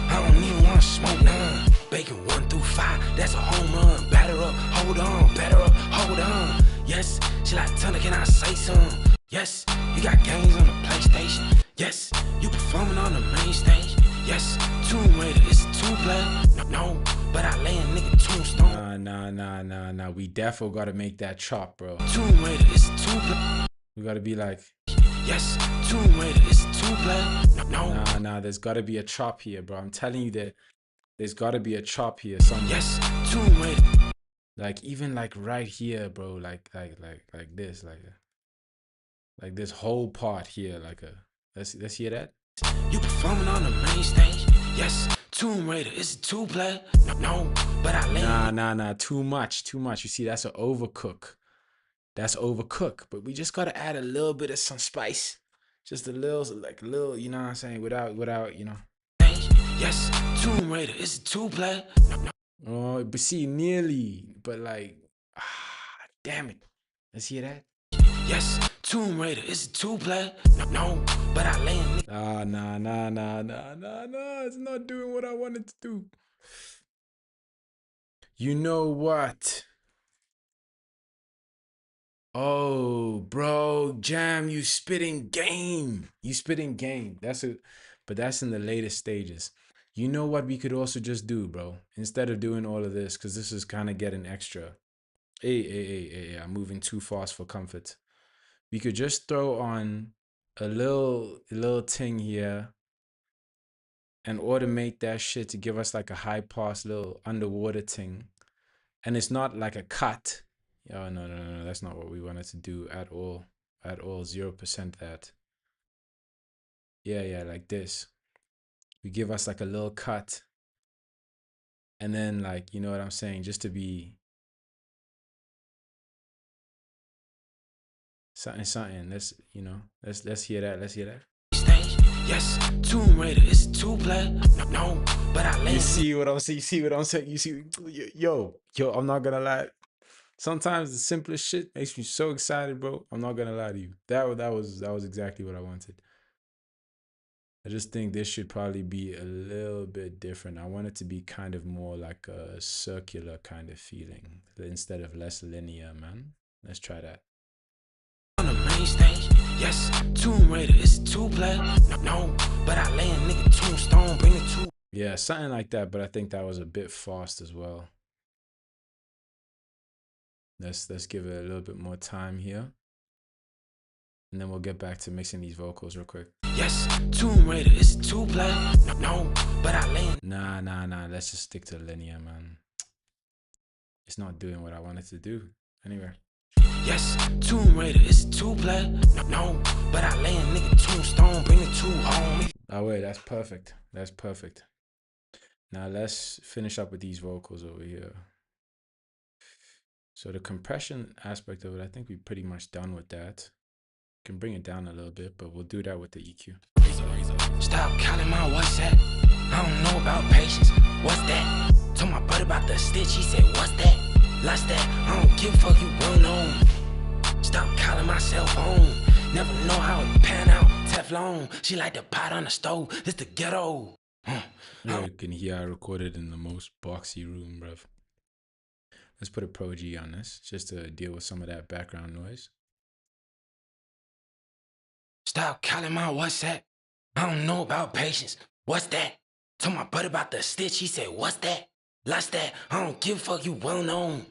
I don't even wanna smoke none. Bacon 1 through 5, that's a home run. Batter up, hold on, batter up, hold on. Yes, she like, Tana, can I say something? Yes, you got games on the PlayStation. Yes, you performing on the main stage. Yes, Tomb Raider, it's a two-player. No, but I lay a nigga tombstone. Nah. We defo gotta make that chop, bro. Tomb Raider, it's a two-player. We gotta be like, yes, Tomb Raider, it's a two-player. No. Nah, there's gotta be a chop here, bro. I'm telling you that there's gotta be a chop here somewhere. Yes, Tomb Raider. Like even like right here, bro. Like this, like this whole part here, like a let's hear that. You performing on the main stage? Yes, Tomb Raider, it's a two-player. No, but I lay. Nah, too much. You see, that's an overcook. That's overcook. But we just gotta add a little bit of some spice. Just a little, like a little, you know what I'm saying? Without, you know. Yes, Tomb Raider, it's a two-player. Oh, but see, nearly, but like, damn it. Let's hear that. Yes, Tomb Raider, it's a two-player. No, but I lay in. Nah. It's not doing what I wanted to do. You know what? Oh, bro, Jam, you spitting game. But that's in the latest stages. You know what we could also just do, bro? Instead of doing all of this, because this is kind of getting extra. Hey, I'm moving too fast for comfort. We could just throw on a little thing here and automate that shit to give us like a high pass little underwater thing. And it's not like a cut. Oh no, that's not what we wanted to do at all. At all. 0% that. Yeah, like this. We give us like a little cut. And then like, you know what I'm saying, just to be something. Let's, let's hear that. Let's hear that. Stage, yes, Tomb Raider, it's two play. No, but I land. You see what I'm saying? You see what I'm saying? You see, yo, I'm not gonna lie. Sometimes the simplest shit makes me so excited, bro. I'm not gonna lie to you. That was exactly what I wanted. I just think this should probably be a little bit different. I want it to be kind of more like a circular kind of feeling instead of less linear, man. Let's try that. On the main stage, yes, Tomb Raider, it's two play. No, but I land, nigga, tombstone, bring it to. Yeah, something like that, but I think that was a bit fast as well. Let's give it a little bit more time here. And then we'll get back to mixing these vocals real quick. Yes, Tomb Raider, it's two play. No, but I land. Nah. Let's just stick to linear, man. It's not doing what I wanted to do. Anyway. Yes, Tomb Raider, it's two play. No, but I land, nigga, tombstone, bring it to home. Oh wait, that's perfect. That's perfect. Now let's finish up with these vocals over here. So the compression aspect of it, I think we're pretty much done with that. Can bring it down a little bit, but we'll do that with the EQ. Stop calling my WhatsApp. I don't know about patience. What's that? Told my brother about the stitch. He said, what's that? Lost that. I don't give a fuck, you well known. Stop calling my cell phone. Never know how it pan out. Teflon. She like the pot on the stove. This the ghetto. Yeah, you can hear I recorded in the most boxy room, bruv. Let's put a Pro G on this just to deal with some of that background noise. Stop calling my WhatsApp. I don't know about patience. What's that? Told my brother about the stitch. He said, what's that? Lost that. I don't give a fuck, you well known.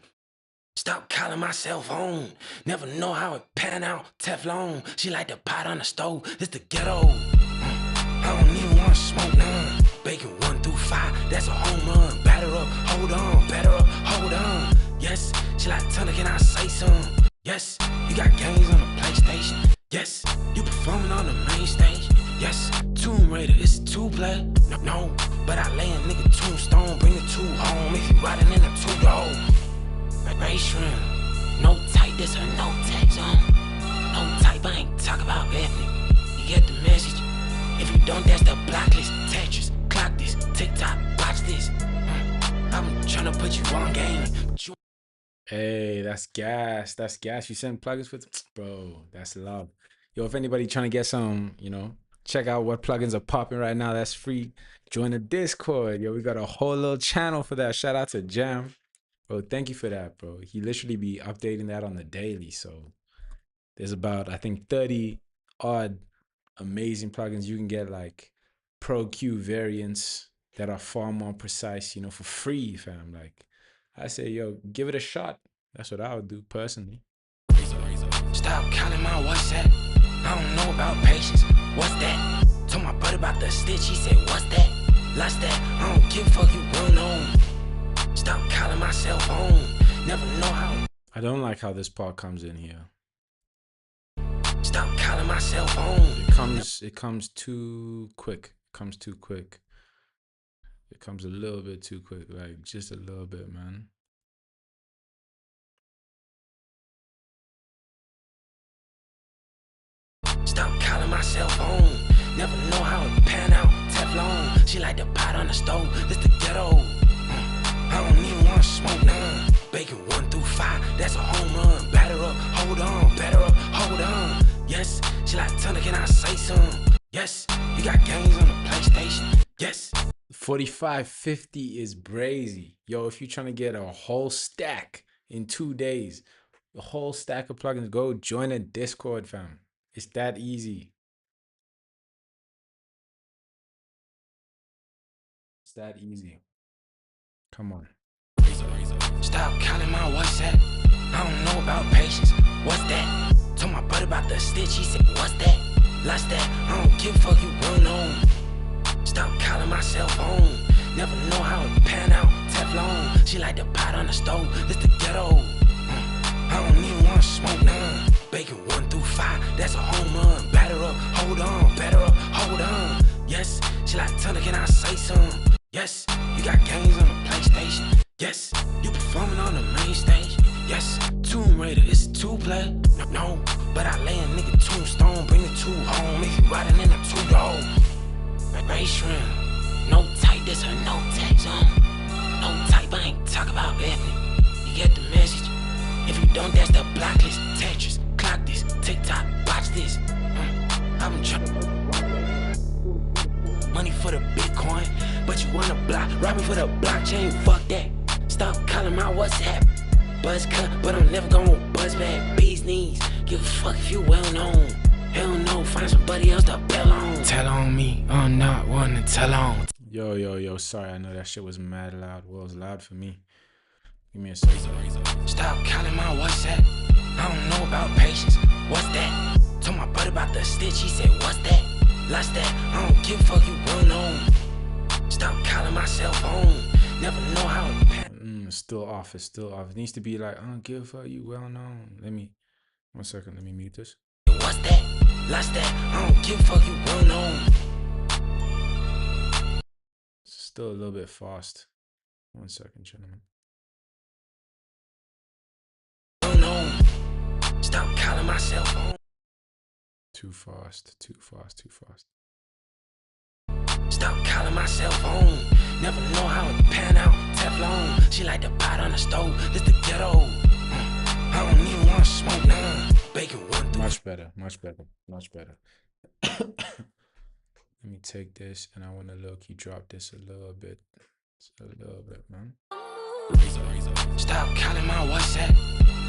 Stop calling my cell phone. Never know how it pan out. Teflon. She like the pot on the stove. This the ghetto. I don't even want to smoke none. Bacon 1 through 5. That's a home run. Batter up. Hold on. Batter up. Hold on. Yes. She like Thunder. Can I say something? Yes. You got games on the PlayStation. Yes, you performing on the main stage. Yes, Tomb Raider, it's two play. No, but I land, nigga, tombstone, bring it to home. If you riding in a two-door, race rim, no type, this or no tag zone. No type, I ain't talk about ethnic. You get the message? If you don't, that's the blacklist. Tetris, clock this, TikTok, watch this. I'm trying to put you on game. Hey, that's gas. That's gas. You send plugins with, bro. That's love. Yo, if anybody trying to get some, check out what plugins are popping right now. That's free. Join the Discord. Yo, we got a whole little channel for that. Shout out to Jam, bro. Thank you for that, bro. He literally be updating that on the daily. So there's about, I think, 30 odd amazing plugins. You can get like Pro Q variants that are far more precise, for free, fam. Like, I say, yo, give it a shot. That's what I would do personally. Stop calling my WhatsApp. I don't know about patience. What's that? Told my brother about the stitch. He said, what's that? Lost that. I don't give a fuck, you well known. Stop calling my cell phone. Never know how. I don't like how this part comes in here. Stop calling my cell phone. It comes too quick. It comes too quick. It comes a little bit too quick, like just a little bit, man. Stop calling my cell phone. Never know how it pan out. Teflon. She like the pot on the stove. This the ghetto. I don't even want to smoke none. Bacon 1 through 5. That's a home run. Batter up. Hold on. Batter up. Hold on. Yes. She like Thunder. Can I say something? Yes. You got games on the PlayStation. Yes. 4550 is brazy. Yo, if you're trying to get a whole stack in 2 days, a whole stack of plugins, go join a Discord, fam. It's that easy. It's that easy. Come on. Stop calling my WhatsApp. I don't know about patience. What's that? Told my brother about the stitch. He said, what's that? Lost that. I don't give a fuck, you well known. Stop Stop calling my cell phone. Never know how it pan out. Teflon. She like the pot on the stove. It's the ghetto. I don't even wanna smoke none. Bacon 1 through 5. That's a home run. Batter up, hold on. Better up, hold on. Yes, she like Thunder. Can I say some? Yes, you got games on the PlayStation. Yes, you performing on the main stage. Yes, Tomb Raider, it's 2-play. No, but I lay a nigga tombstone, bring the 2 home. If you riding in a 2-door, race rim, no type, this a no tag zone. No type, I ain't talk about ethnic. You get the message. If you don't, that's the blacklist. Tetris, clock this, TikTok, watch this. I've been trying money for the Bitcoin, but you wanna block, rob me for the blockchain. Fuck that. Stop calling my WhatsApp. Buzz cut, but I'm never gonna buzz back. Bees knees, give a fuck if you well known. Hell no, find somebody else to bell on. Tell on me, I'm not one to tell on. Yo, sorry, I know that shit was mad loud. Well, it was loud for me. Give me a second. Stop calling my WhatsApp. I don't know about patience. What's that? Told my brother about the stitch, he said, what's that? Lost that, I don't give a fuck, you well known. Stop calling my cell phone. Never know how it still off. It's still off. It needs to be like, I don't give a fuck, you well known. Let me, 1 second, let me mute this. What's that? Lost that, I don't give a fuck, you well known. It's still a little bit fast. 1 second, gentlemen. Well known. Stop calling my cell phone. Too fast. Stop calling my cell phone. Never know how it pan out. Teflon. She like the pot on the stove. It's the ghetto. I don't even wanna smoke none. Bacon 1 through. Much better. Let me take this, and I want to low-key drop this a little bit. Man. Stop calling my WhatsApp.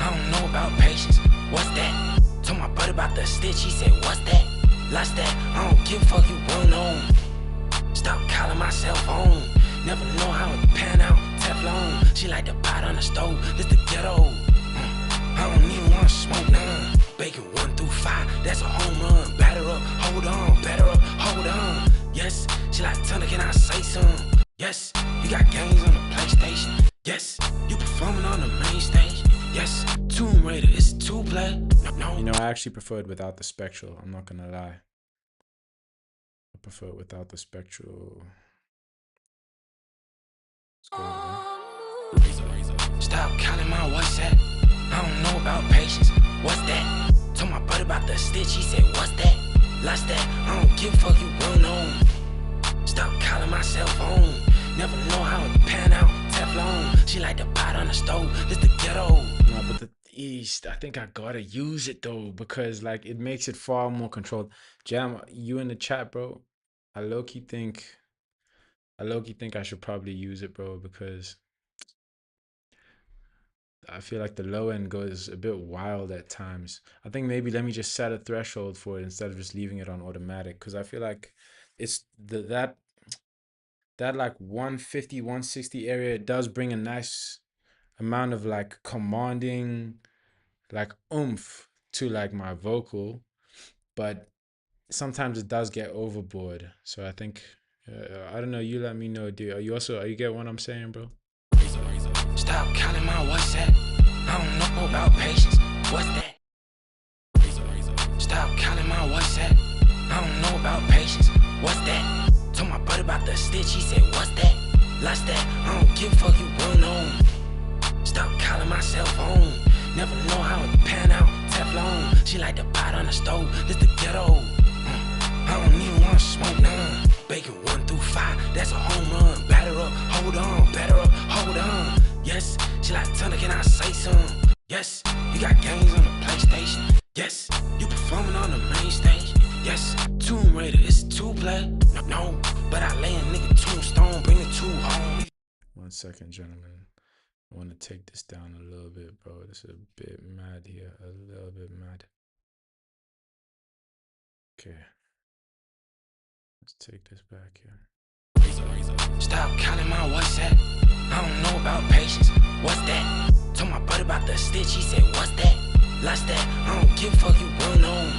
I don't know about patience. What's that? Told my brother about the stitch. He said, what's that? Lost that. I don't give a fuck, you well known. Stop calling my cell phone. Never know how it pan out. Teflon. She like the pot on the stove. It's the ghetto. I don't even wanna smoke none. Bacon 1 through 5. That's a home run. Batter up, hold on. Better up, hold on. Yes, she like Thunder. Can I say some? Yes, you got games on the PlayStation. Yes, you performing on the main stage. Yes, Tomb Raider, it's 2-play. No. You know, I actually prefer it without the spectral. I'm not gonna lie. I prefer it without the spectral. Let's go, man. Stop calling my WhatsApp. I don't know about patience. What's that? Told my brother about the stitch. He said, what's that? Lost that. I don't give a fuck, you well known. Stop calling my cell phone. Never know how it pan out. Teflon. She like the pot on the stove. It's the ghetto. No, but the East, I think I gotta use it though, because like it makes it far more controlled. Jam, you in the chat, bro. I low-key think I should probably use it, bro, because I feel like the low end goes a bit wild at times. I think maybe let me just set a threshold for it instead of just leaving it on automatic, because I feel like it's that like 150, 160 area, it does bring a nice amount of like commanding like oomph to like my vocal, but sometimes it does get overboard. So I think I don't know, you let me know, dude. Are you get what I'm saying, bro? Stop calling my WhatsApp. I don't know about patience. What's that? Stop calling my WhatsApp. I don't know about patience. What's that? Told my brother about the stitch. He said, what's that? Lost that. I don't give a fuck, you well known. Stop calling my cell phone. Never know how it pan out. Teflon. She like the pot on the stove. It's the ghetto. I don't even wanna smoke none. Bacon 1 through 5. That's a home run. Batter up, hold on. Better up, hold on. Yes, she like Thunder. Can I say some? Yes, you got games on the PlayStation. Yes, you performing on the main stage. Yes, Tomb Raider, it's 2-play. No, but I lay a nigga tombstone, bring the 2 home. 1 second, gentlemen. I want to take this down a little bit, bro. This is a bit mad here. A little bit mad. Okay. Let's take this back here. Stop calling my WhatsApp. I don't know about patience. What's that? Told my brother about the stitch. He said, what's that? Lost that. I don't give a fuck, you well known.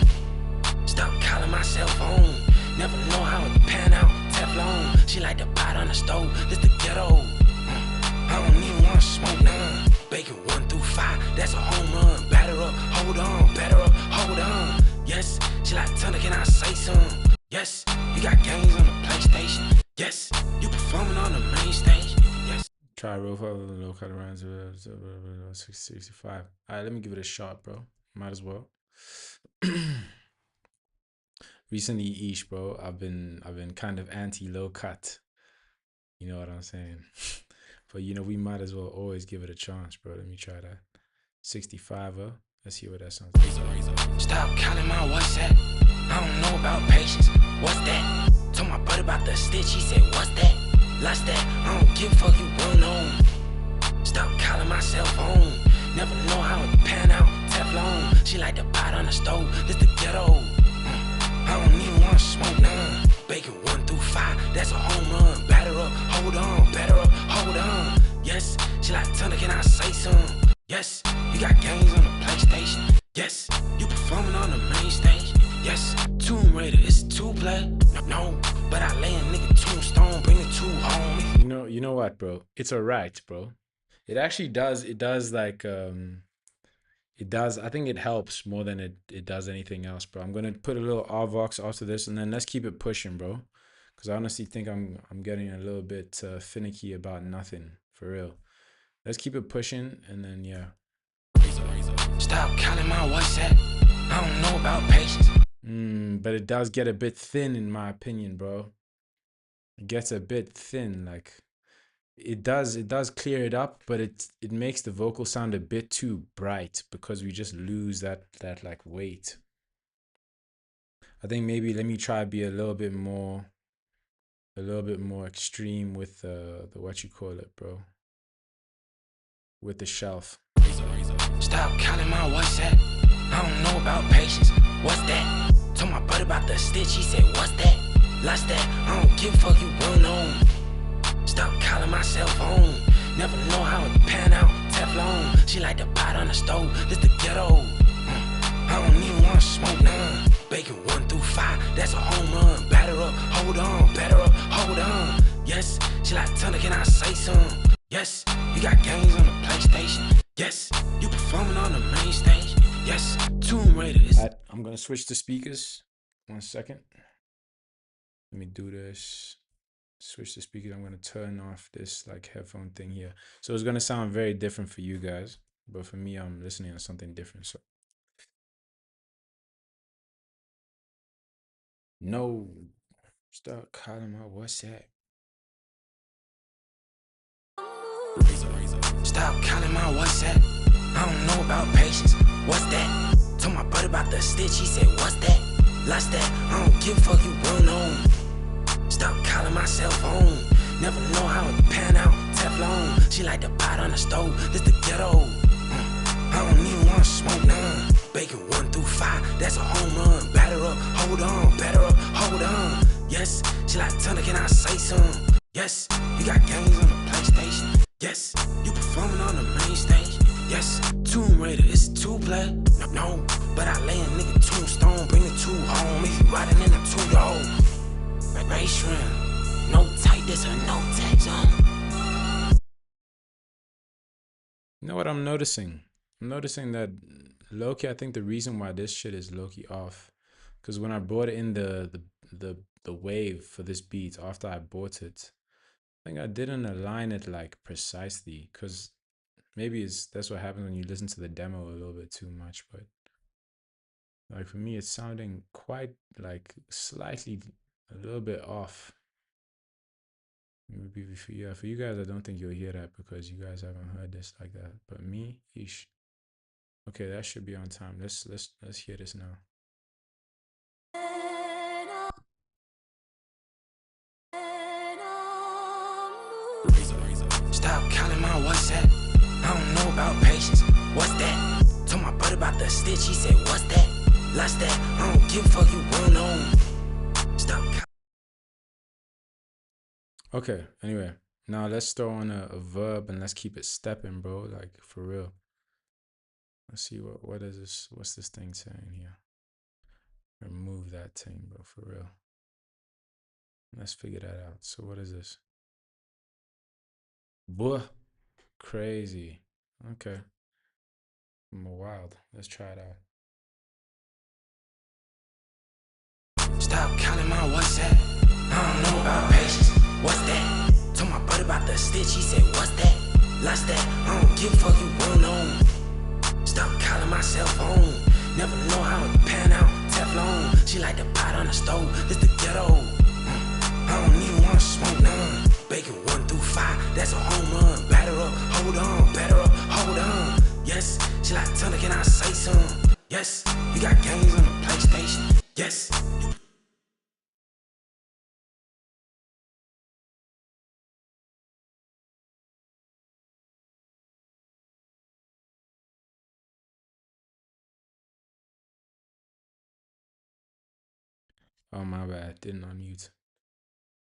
Stop calling my cell phone. Never know how it pan out. Teflon. She like the pot on the stove. This the ghetto. I don't even wanna smoke none. Bacon 1 through 5, that's a home run. Batter up, hold on, batter up, hold on. Yes, she like Thunder, can I say some? Yes, you got games on the PlayStation. Yes, you performing on the main stage. Yes. Try roll for low color rounds 65. Alright, let me give it a shot, bro. Might as well. Recently, Ish, bro, I've been kind of anti low cut. You know what I'm saying? But we might as well always give it a chance, bro. Let me try that. 65er. Let's see what that sounds like. Stop calling my WhatsApp. I don't know about patience. What's that? Told my buddy about the stitch. He said, what's that? Lost that. I don't give a fuck, you run on. Stop calling my cell phone. Never know how it pan out. Teflon. She like the pot on the stove. This the ghetto. I don't even wanna smoke none. Bacon 1 through 5, that's a home run. Batter up, hold on, batter up, hold on. Yes, she like Thunder, can I say some? Yes, you got games on the PlayStation. Yes, you performing on the main stage. Yes, Tomb Raider, it's 2 play. No, but I lay a nigga tombstone, bring the 2 home. You know what, bro? It's alright, bro. It actually does. It does like it does. I think it helps more than it does anything else, bro. I'm gonna put a little Rvox after this, and then let's keep it pushing, bro. Because I honestly think I'm getting a little bit finicky about nothing for real. Let's keep it pushing, and then yeah. Stop calling my WhatsApp. I don't know about patience. But it does get a bit thin, in my opinion, bro. It gets a bit thin, like it does clear it up, but it makes the vocal sound a bit too bright because we just lose that like weight. I think maybe let me try be a little bit more extreme with the what you call it, bro. With the shelf. Stop calling my WhatsApp. I don't know about patience. What's that? Told my buddy about the stitch. He said, what's that? Lost that. I don't give a fuck, you run on. Stop calling my cell phone. Never know how it pan out. Teflon. She like the pot on the stove. This the ghetto. I don't even wanna smoke none. Bacon 1 through 5, that's a home run. Batter up, hold on, batter up, hold on. Yes, she like Thunder, can I say some? Yes, you got games on the PlayStation. Yes, you performing on the main stage. Yes, Tomb Raider is. I'm gonna switch the speakers. 1 second. Let me do this. Switch the speakers. I'm gonna turn off this like headphone thing here. So it's gonna sound very different for you guys, but for me, I'm listening to something different. So no, stop calling my WhatsApp. Stop calling my WhatsApp. I don't know about patience. What's that? Told my buddy about the stitch. He said, what's that? Lost that. I don't give a fuck, you run on. Stop calling my cell phone. Never know how it pan out. Teflon. She like the pot on the stove. This the ghetto. I don't even wanna smoke none. Bacon 1 through 5, that's a home run. Batter up, hold on, batter up, hold on. Yes, she like Thunder, can I say some? Yes, you got games on the PlayStation. Yes, you performing on the main stage. Yes, Tomb Raider, it's 2 play. No, but I lay a nigga tombstone, bring the 2 home. If you riding in a 2-door, race rim, no tight, this a no tag zone. You know what I'm noticing? I'm noticing that low-key, I think the reason why this shit is low-key off, because when I brought in the wave for this beat after I bought it, I think I didn't align it like precisely, because maybe that's what happens when you listen to the demo a little bit too much, but like for me it's sounding quite like slightly a little bit off. Maybe for you guys, I don't think you'll hear that because you guys haven't heard this like that. But me, ish. Okay, that should be on time. Let's hear this now. Stop calling my WhatsApp. I don't know about patience. What's that? Told my buddy about the stitch. He said, what's that? Lost that. I don't give a fuck, you run on. Stop. Okay, anyway. Now let's throw on a verb and let's keep it stepping, bro. Like for real. Let's see what is this? What's this thing saying here? Remove that thing, bro, for real. Let's figure that out. So what is this? Buh. Crazy. Okay. Wild. Let's try it out. Stop calling my WhatsApp. I don't know about patience. What's that? Told my buddy about the stitch. He said, what's that? Lost that. I don't give a fuck, you won't know. Stop calling my cell phone. Never know how it pan out. Teflon. She like the pot on the stove. It's the ghetto. I don't even wanna smoke none. Bacon 1 through 5. That's a home run. Batter up. Hold on. Batter up. Hold on. Yes. She like, tell her, can I say something? Yes. You got games on the PlayStation. Yes. Oh, my bad. Didn't unmute.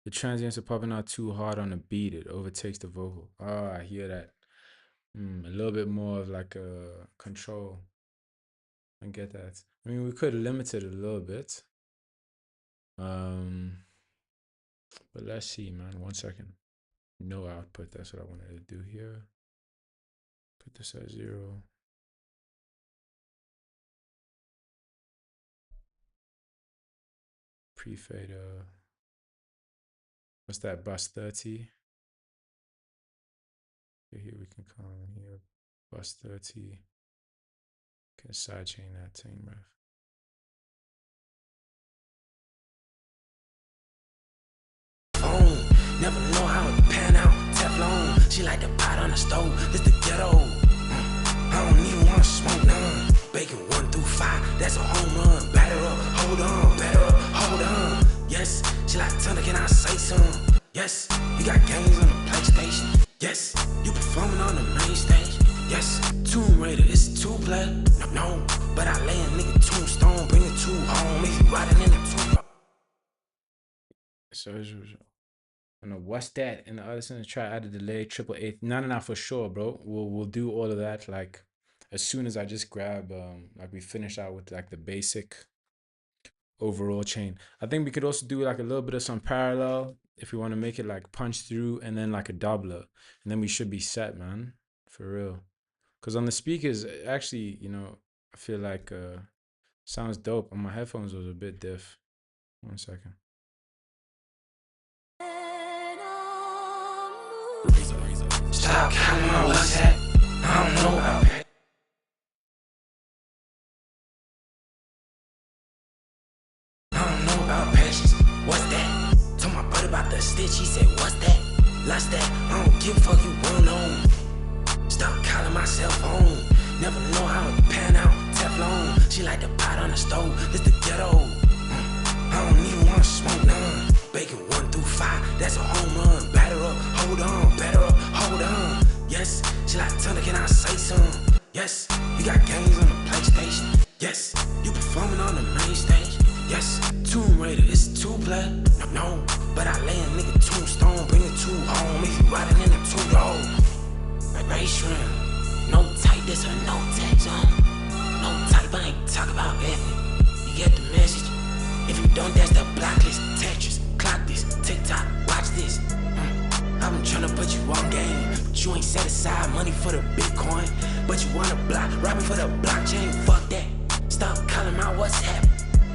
The transients are popping out too hard on the beat. It overtakes the vocal. Oh, I hear that. A little bit more of like a control. I get that. I mean, we could limit it a little bit. But let's see, man. 1 second. No output. That's what I wanted to do here. Put this at 0. Pre-fader. What's that? Bus 30. Okay, here we can come here. Bus 30. Can sidechain that thing, ref. Never know how it pan out. Teflon. She like the pot on the stove. It's the ghetto. I don't even wanna smoke none. Bacon 1 through 5. That's a home run. Batter up. Hold on. Batter up. Hold on. Yes. She like, tell her, can I say something? Yes. You got games on the PlayStation. Yes. You performing on the main stage. Yes. Tomb Raider. It's 2-play. No. But I lay a nigga tombstone. Bring it to home. If you riding in the tomb. So, I know what's that in the other sentence. Try add a delay, triple eighth. No, for sure, bro. We'll do all of that like as soon as I just grab like we finish out with like the basic overall chain. I think we could also do like a little bit of some parallel if we want to make it like punch through and then like a doubler, and then we should be set, man, for real. Because on the speakers, actually, I feel like sounds dope. On my headphones it was a bit diff. 1 second. Stop calling my WhatsApp. I don't know about it. I don't know about patience. What's that? Told my buddy about the stitch. He said, what's that? Lost that. I don't give a fuck, you won't know. Stop calling my cell phone. Never know how it pan out. Teflon. She like the pot on the stove. It's the ghetto. I don't even wanna smoke none. Bacon 1 through 5. That's a home run. Batter up. Hold on. Batter up. Hold on. Yes. She like, tell her, can I say something? Yes. You got games on the PlayStation. Yes. You performing on the main stage. Yes. Tomb Raider. It's 2-play. No. But I lay a nigga tombstone. Bring it to home. If you riding in the two-door. Race rim. No type, this or no tag zone. No type, I ain't talk about ethnic. You get the message. If you don't, that's the blacklist. Tetris, clock this, TikTok, watch this. I've been tryna put you on game, but you ain't set aside money for the Bitcoin. But you wanna block, rob me for the blockchain. Fuck that. Stop calling my WhatsApp.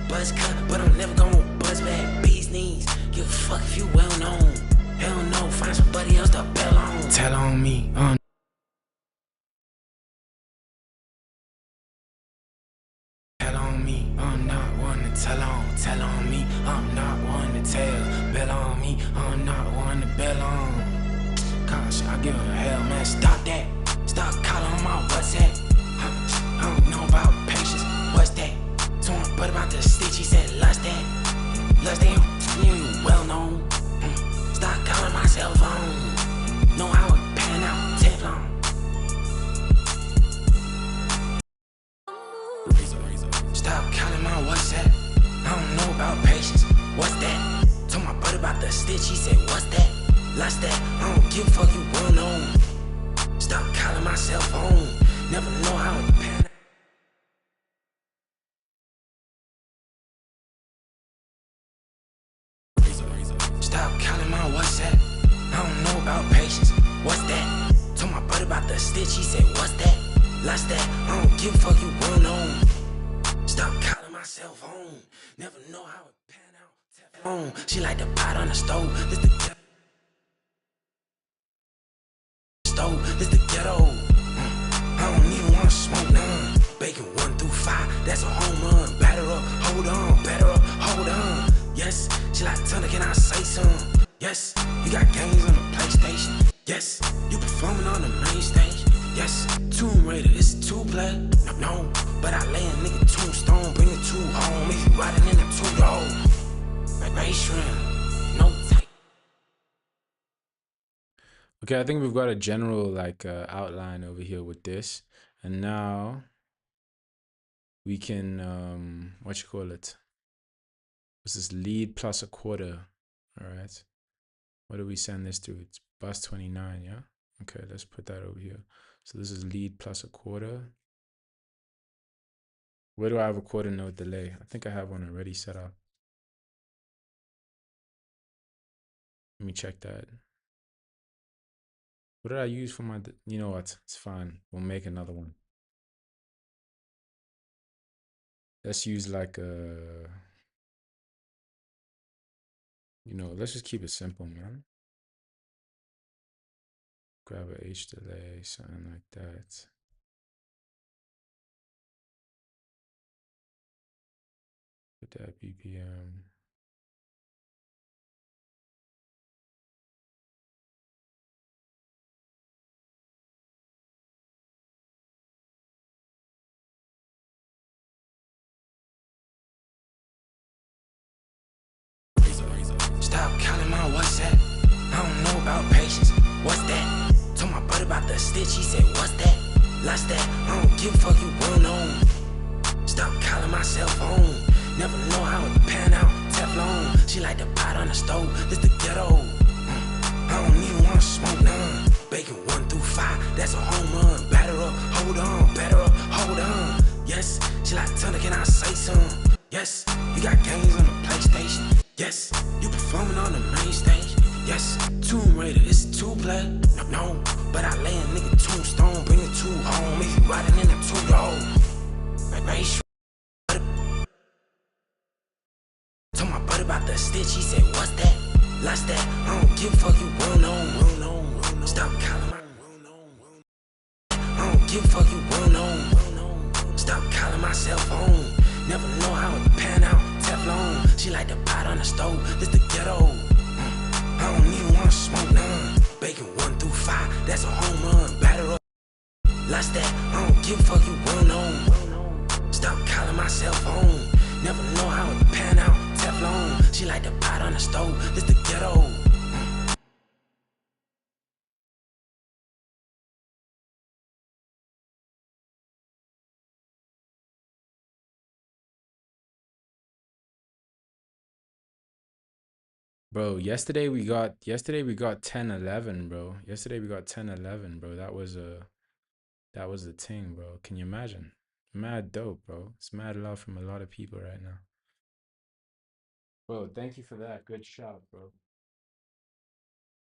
Buzz cut, but I'm never gonna buzz back. Bees knees, give a fuck if you well known. Hell no, find somebody else to bell on. Tell on me, Tell on me, I'm not one to tell on. Tell on me, I'm not one to tell. Bell on me, I'm not one to bell on. Gosh, I give a hell, man. Stop that. Stop calling on my WhatsApp. I don't know about patience. What's that? Told my buddy about the stitch. He said, lost that. Lost that. You well known. Stop calling my cell phone. Know how it pan out. Teflon. Stop calling my WhatsApp. I don't know about patience. What's that? Told my buddy about the stitch. He said, what's that? Lost that. I don't give a fuck, you won't know. Stop calling my cell phone. Never know how it pan out. lost that. I don't give a fuck, you won't know. Stop calling myself home. Never know how it pan out. Teflon. She like the pot on the stove. This the ghetto. This the ghetto. I don't even wanna smoke none. Bacon 1 through 5, that's a home run. Batter up, hold on, batter up, hold on. Yes, she like Thunder, can I say some? Yes, you got games on the PlayStation. Yes, you performing on the main stage. Yes, Tomb Raider, it's 2-play. No, but I lay a nigga tombstone, bring it to home. If you riding in a 2-door, race shrimp, no type. Okay, I think we've got a general like outline over here with this, and now we can what you call it? What's this? Lead plus a quarter. All right. What do we send this to? It's bus 29, yeah? Okay, let's put that over here. So this is lead plus a quarter. Where do I have a quarter note delay? I think I have one already set up. Let me check that. What did I use for my, you know what? It's fine. We'll make another one. Let's use like a, you know, let's just keep it simple, man. Grab a H delay, something like that. Put that BPM. Stop calling my WhatsApp. I don't know about patience. What's that? Told my brother about the stitch. He said, what's that? Lost that. I don't give a fuck, you won't know. Stop calling my cell phone. Never know how it pan out. Teflon. She like the pot on the stove. This the ghetto. I don't even wanna smoke none. Bacon 1 through 5, that's a home run. Batter up, hold on, batter up, hold on. Yes, she like Thunder, can I say some? Yes, you got games on the PlayStation. Yes, you performing on the main stage. Yes, Tomb Raider, it's 2-play. No, but I lay a nigga tombstone, bring it to home. If you riding in a 2-door, race. Told my brother about the stitch, he said, what's that? Lost that, I don't give a fuck, you won't know. Stop calling my, I don't give a fuck, you won't know. Stop calling my cell phone. Never know how it pan out. Teflon, she like the pot on the stove. This the ghetto. I don't even wanna smoke none. Bacon 1 through 5, that's a home run. Batter up, lost that. I don't give a fuck, you won't know. Stop calling my cell phone. Never know how it pan out. Teflon, she like the pot on the stove. This the ghetto. Bro, yesterday we got 10-11, bro. Yesterday we got 10-11, bro. That was a thing, bro. Can you imagine? Mad dope, bro. It's mad love from a lot of people right now. Bro, thank you for that. Good shot, bro.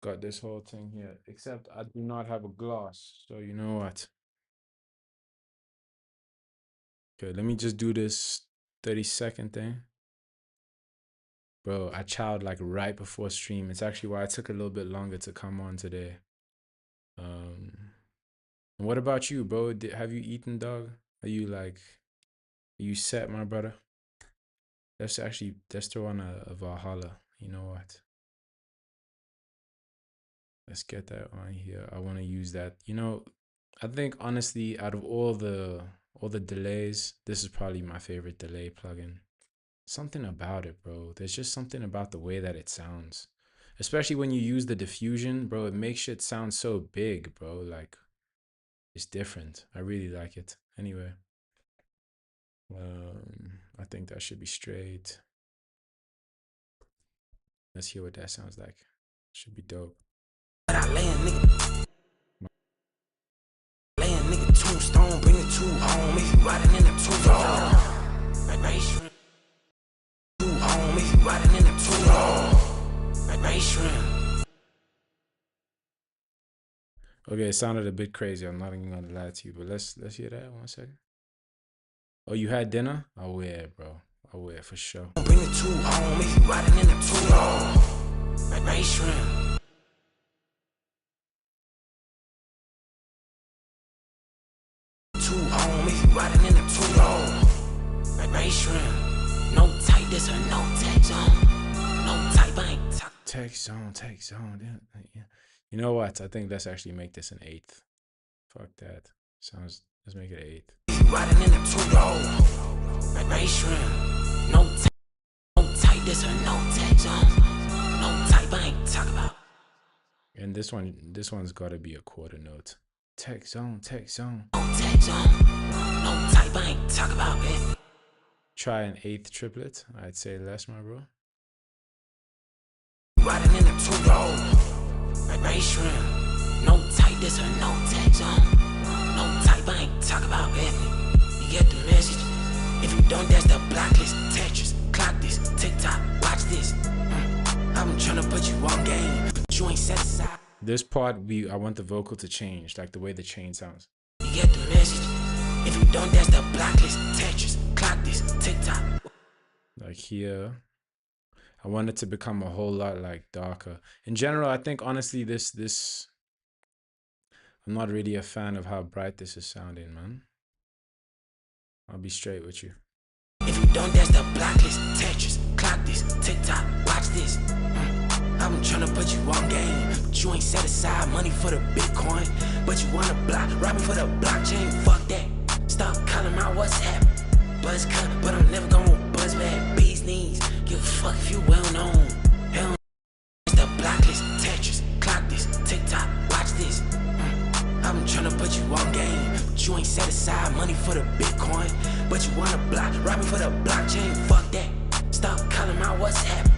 Got this whole thing here. Except I do not have a gloss. So you know what? Okay, let me just do this 30-second thing. Bro, I chowed like right before stream. It's actually why it took a little bit longer to come on today. And what about you, bro? Have you eaten, dog? Are you set, my brother? Let's throw on a Valhalla. You know what? Let's get that on here. I want to use that. You know, I think honestly, out of all the delays, this is probably my favorite delay plugin. Something about it, bro. There's just something about the way that it sounds. Especially when you use the diffusion, bro, it makes shit sound so big, bro. Like it's different. I really like it. Anyway, I think that should be straight. Let's hear what that sounds like. Should be dope. But I lay a nigga tombstone, bring it to home. If you riding in a 2-door, race. Home if you riding in a 2-door, race shrimp. Okay, it sounded a bit crazy. I'm not even gonna lie to you, but let's hear that 1 second. Oh, you had dinner? Oh yeah, bro. Oh yeah, for sure. Bring the two home if you riding in a two-roll. Ray shrimp. Two home if you riding in a two-roll. Ray shrimp. No type, this or no tech zone. No type, I ain't talk. Tech zone. Yeah. You know what? I think let's actually make this an 8th. Fuck that. Sounds. Let's make it 8th. If you riding in a two-roll. Ray shrimp. No type, this or no tech zone. No type, I ain't talk about. And this one's got to be a quarter note. Tech zone. No tech zone. No type, I ain't talk about it. Try an 8th triplet. I'd say less, my bro. Riding in a two-roll. Ray shrimp. No type, this or no tech zone. No type, I ain't talk about it. You get the message. If you don't, that's the blacklist. Tetris, clock this, TikTok, watch this. I'm tryna put you on game, but you ain't set aside. This part, I want the vocal to change, like the way the chain sounds. You get the message. If you don't, that's the blacklist. Tetris, clock this, TikTok. Like here, I want it to become a whole lot like darker. In general, I think honestly, this, I'm not really a fan of how bright this is sounding, man. I'll be straight with you. If you don't, that's the blacklist. Tetris, clock this, TikTok, watch this. I'm tryna put you on game, but you ain't set aside money for the Bitcoin. But you wanna block, robbing for the blockchain. Fuck that. Stop calling my WhatsApp. Buzz cut, but I'm never gonna buzz back. Bees knees, give a fuck if you well known. Hell, it's the blacklist. Tetris, clock this, TikTok, watch this. I'm tryna put you on game, but you ain't set aside money for the Bitcoin. But you wanna block, robbing for the blockchain. Fuck that. Stop calling my WhatsApp.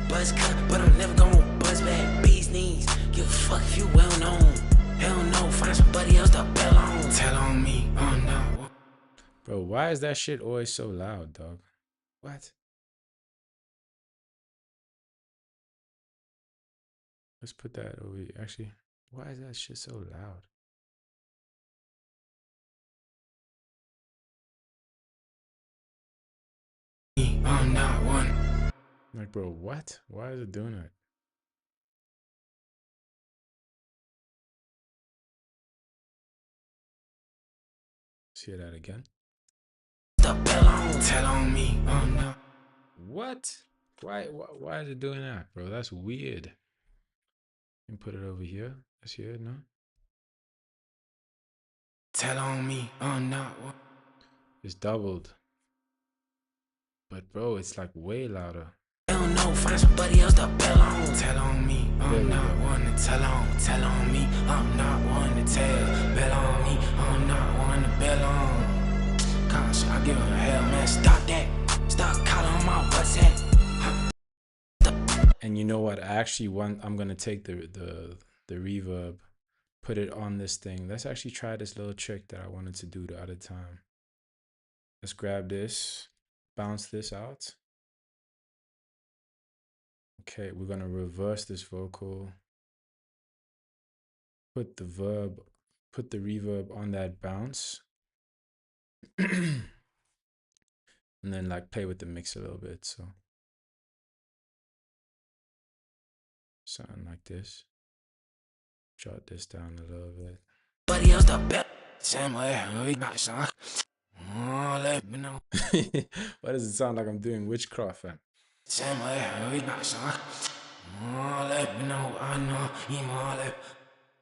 Buzz cut, but I'm never gonna buzz back. Bees knees, give a fuck if you well known. Hell no, find somebody else to bell on. Tell on me, oh no. Bro, why is that shit always so loud, dog? What? Let's put that over here. Actually, why is that shit so loud? I'm not one. Like, bro, what? Why is it doing that? Let's hear that again. The bell on, tell on me, oh no. What? Why is it doing that, bro? That's weird. And put it over here. Let's hear it now. Tell on me, oh no. It's doubled. But bro, it's like way louder. Hell no, find somebody else to bell on. Tell on me, I'm not one to tell on me, I'm not one to tell. Bell on me, I'm not one to bell on. Gosh, I give a hell, man, stop that. Stop calling on my WhatsApp. And you know what? I'm gonna take the reverb, put it on this thing. Let's actually try this little trick that I wanted to do the other time. Let's grab this, bounce this out. Okay, we're gonna reverse this vocal. Put the reverb on that bounce. And then like play with the mix a little bit. So something like this. Jot this down a little bit. Somebody else to bell. Let me know. Why does it sound like I'm doing witchcraft, fam? Let me know, I know,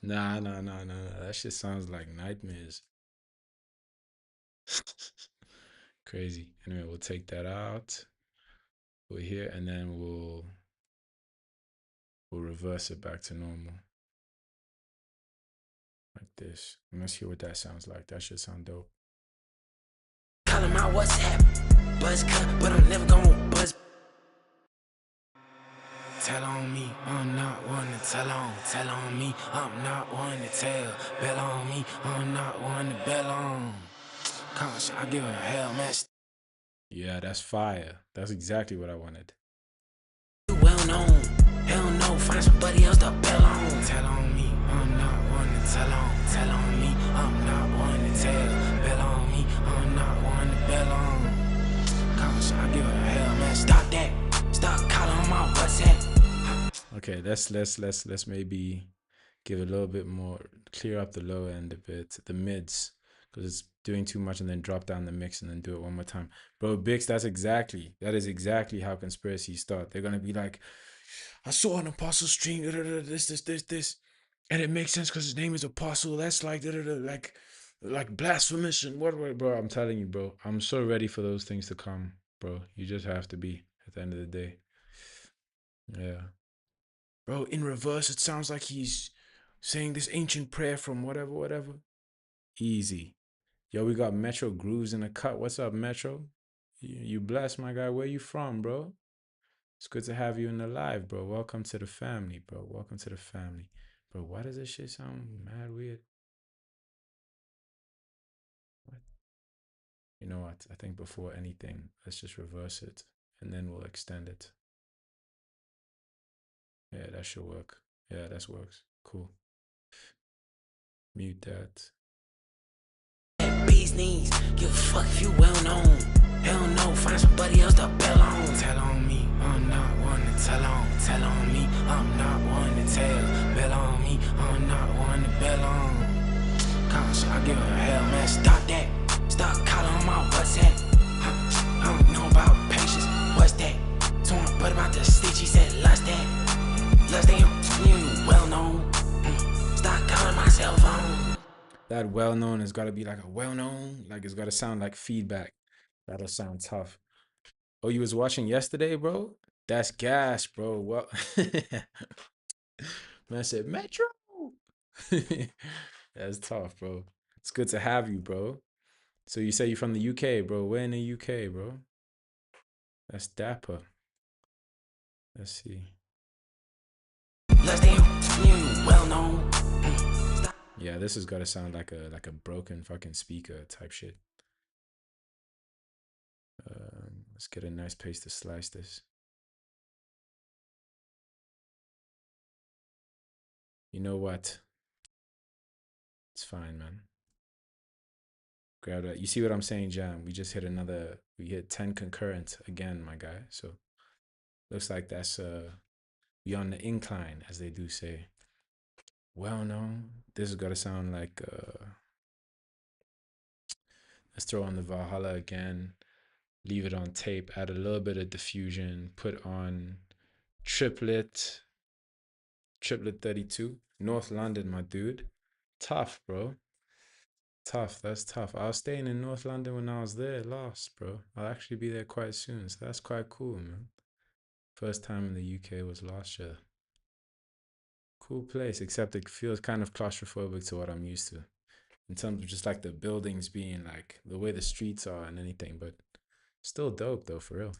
Nah. That shit sounds like nightmares. Crazy. Anyway, we'll take that out. We're here, and then we'll reverse it back to normal. Like this. And let's hear what that sounds like. That should sound dope. Calling my WhatsApp. Buzz cut, but I'm never gonna buzz. Tell on me, I'm not one to tell on. Tell on me, I'm not one to tell. Bell on me, I'm not one to bell on. Gosh, I give a hell, man. Yeah, that's fire. That's exactly what I wanted. You well known. Hell no, find somebody else to bell on. Tell on me, I'm not one to to tell on me. I'm not one to tell. Bell on me, I'm not one to bell on. Cause I give a hell, man. Stop that. Stop calling my WhatsApp. Okay, let's maybe give a little bit more, clear up the low end a bit, the mids, because it's doing too much, and then drop down the mix and then do it one more time. Bro, Bix, that is exactly how conspiracies start. They're gonna be like, I saw an apostle stream, this, and it makes sense because his name is Apostle. That's like like blasphemous and what, bro. I'm telling you, bro. I'm so ready for those things to come, bro. You just have to be at the end of the day. Yeah. Bro, in reverse, it sounds like he's saying this ancient prayer from whatever, whatever. Easy. Yo, we got Metro Grooves in the cut. What's up, Metro? You blessed, my guy. Where you from, bro? It's good to have you in the live, bro. Welcome to the family, bro. Welcome to the family. Bro, why does this shit sound mad weird? What? You know what? I think before anything, let's just reverse it and then we'll extend it. Yeah, that should work. Yeah, that works. Cool. Mute that. Bees knees, give a fuck if you well known. Hell no, find somebody else to bell on. Tell on me, I'm not one to tell on. Tell on me, I'm not one to tell. Bell on me, I'm not one to bell on. Cause I give a hell, man. Stop that. Stop calling my WhatsApp. I don't know about patience. What's that? Told my buddy about the stitch. He said, lust that. Lust that you well known. Stop calling my cell phone. That well known has got to be like a well known, like it's got to sound like feedback. That'll sound tough. Oh, you was watching yesterday, bro? That's gas, bro. Well, man said Metro. That's tough, bro. It's good to have you, bro. So you say you're from the UK, bro. Where in the UK, bro? That's dapper. Let's see. Well known. Yeah, this has got to sound like a broken fucking speaker type shit. Let's get a nice pace to slice this. You know what? It's fine, man. Grab that. You see what I'm saying, Jam? We just hit we hit 10 concurrent again, my guy. So looks like that's we on the incline, as they do say. Well, no, this has got to sound like let's throw on the Valhalla again, leave it on tape, add a little bit of diffusion, put on triplet, triplet 32, North London, my dude. Tough, bro. Tough. That's tough. I was staying in North London when I was there last, bro. I'll actually be there quite soon, so that's quite cool, man. First time in the UK was last year. Cool place, except it feels kind of claustrophobic to what I'm used to in terms of just like the buildings being like the way the streets are and anything, but still dope though, for real.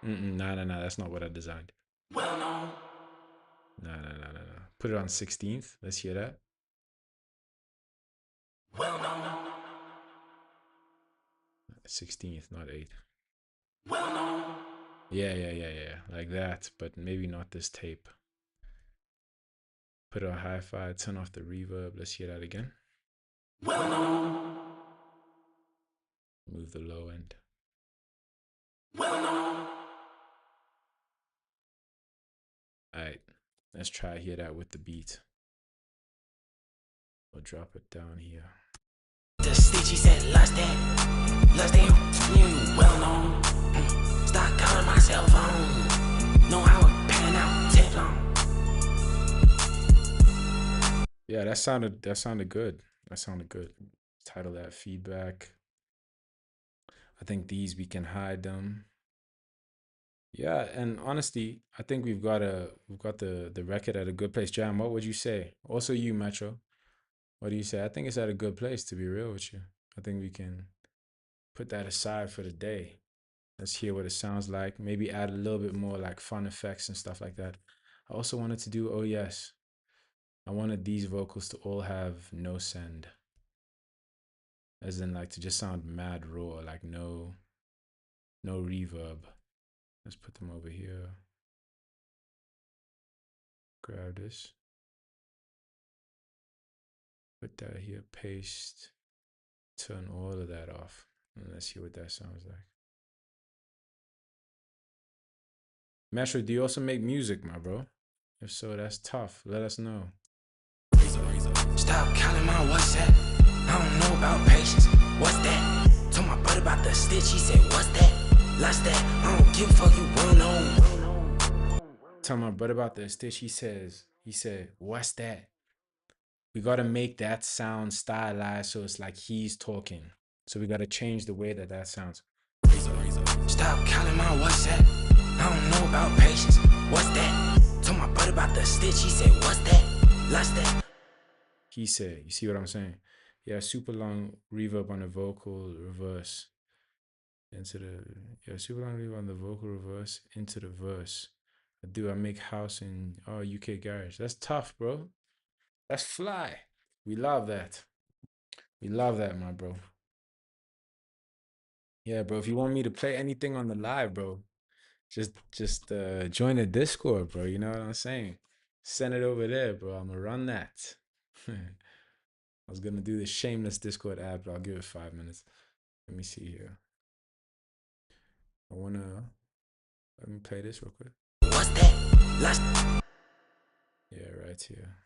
Nah, that's not what I designed. Nah. Put it on 16th. Let's hear that. 16th, not 8th. Yeah. Like that, but maybe not this tape. Put it on hi-fi, turn off the reverb. Let's hear that again. Move the low end. Alright, let's try hear that with the beat. We'll drop it down here. The stitch, he said, lust that you well known. Stop calling my cell phone. Know how it pan out, Teflon. Yeah, that sounded good. That sounded good. Title that feedback. I think these we can hide them. Yeah, and honestly, I think we've got the record at a good place. Jam, what would you say? Also you, Metro. What do you say? I think it's at a good place, to be real with you. I think we can put that aside for the day. Let's hear what it sounds like. Maybe add a little bit more like fun effects and stuff like that. I also wanted to do, oh yes, I wanted these vocals to all have no send. As in like to just sound mad raw, like no reverb. Let's put them over here. Grab this. Put that here. Paste. Turn all of that off. And let's see what that sounds like. Metro, do you also make music, my bro? If so, that's tough. Let us know. Stop calling my WhatsApp. I don't know about patience. What's that? Told my brother about the stitch. He said, what's that? Lost that. I don't give a fuck. You won't know. Tell my brother about the stitch. He said, what's that? We gotta make that sound stylized so it's like he's talking. So we gotta change the way that sounds. Stop calling my WhatsApp. I don't know about patience. What's that? Told my brother about the stitch. He said, what's that? Lost that. He said, you see what I'm saying? Yeah, super long reverb on the vocal reverse into the super long reverb on the vocal reverse into the verse. I make house in UK garage. That's tough, bro. That's fly. We love that. We love that, my bro. Yeah, bro. If you want me to play anything on the live, bro, just join the Discord, bro. You know what I'm saying? Send it over there, bro. I'm gonna run that. I was gonna do the shameless Discord ad, but I'll give it 5 minutes. Let me see here. Let me play this real quick. What's that? Yeah, right here.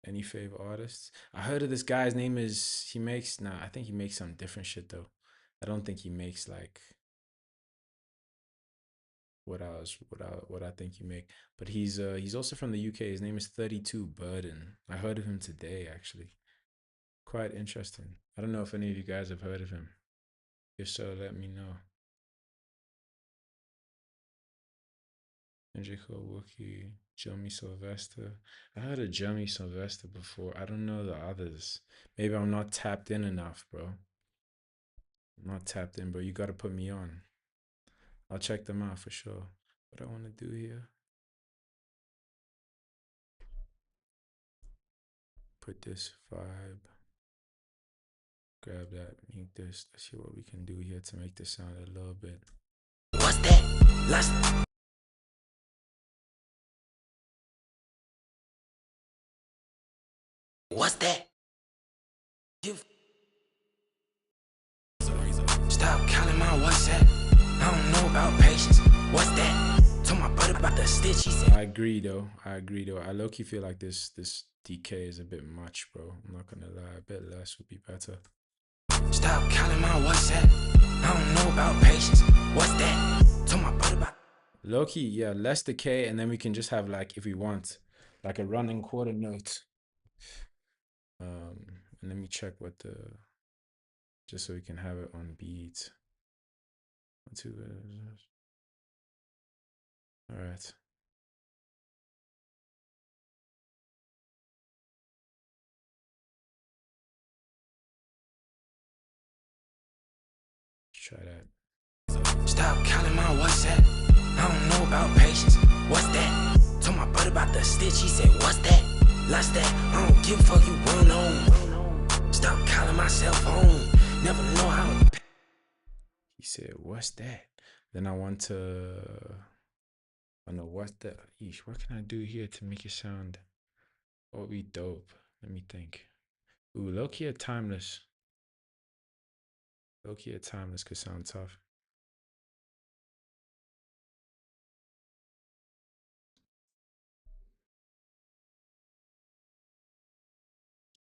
Any favorite artists? I heard of this guy's name is I think he makes some different shit though. I don't think he makes like what I think you make. But he's also from the UK. His name is 32 Burden. I heard of him today actually. Quite interesting. I don't know if any of you guys have heard of him. If so, let me know. Enrico Wookie, Jeremy Sylvester. I heard of Jeremy Sylvester before. I don't know the others. Maybe I'm not tapped in enough, bro. I'm not tapped in, bro. You gotta put me on. I'll check them out for sure. What I want to do here. Put this vibe. Grab that, make this. Let's see what we can do here to make this sound a little bit. What's that? What's that? Stop calling my WhatsApp. I don't know about patience. What's that? Told my brother about the stitch. He said, I agree though. I low-key feel like this DK is a bit much, bro. I'm not gonna lie. A bit less would be better. stop calling my WhatsApp. I don't know about patience. What's that? Told my brother about. Low-key, yeah, less decay, and then we can just have like, if we want, like a running quarter note. And let me check what just so we can have it on beat. 1, 2, all right. Let's try that. Stop calling my WhatsApp. I don't know about patience. What's that? Told my brother about the stitch. He said, what's that? Lost that. I don't give a fuck. You won't know. Stop calling my cell phone. Never know how. He said, what's that? Then I want to, I know what's that. Eesh, what can I do here to make it sound, what would be dope? Let me think. Ooh, low-key a timeless. Low-key a timeless could sound tough.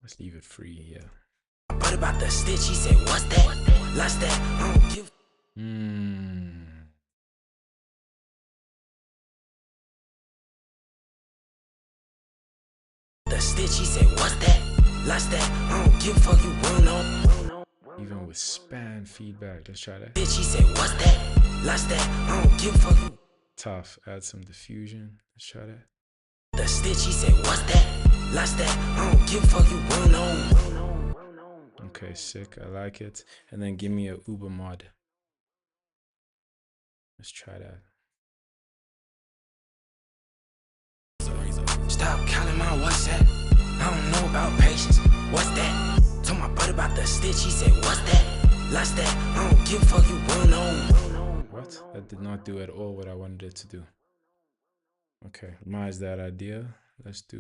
Let's leave it free here. What about the stitch? He said, what's that? Lost that. I don't give. The stitch. He said, what's that? Lost that. I don't give a fuck. You won't know. Even with span feedback, let's try that. Bitch, he said, what's that? Lost that. I don't give a fuck. Tough. Add some diffusion. Let's try that. The stitch. He said, what's that? Lost that. I don't give a fuck. You won't know. Okay, sick. I like it. And then give me a Uber mod. Let's try that. Stop calling my WhatsApp. I don't know about patience. What's that? Told my brother about the stitch. He said, what's that? Lost that. I don't give a fuck. You won't know. What? That did not do at all what I wanted it to do. Okay, minus that idea. Let's do.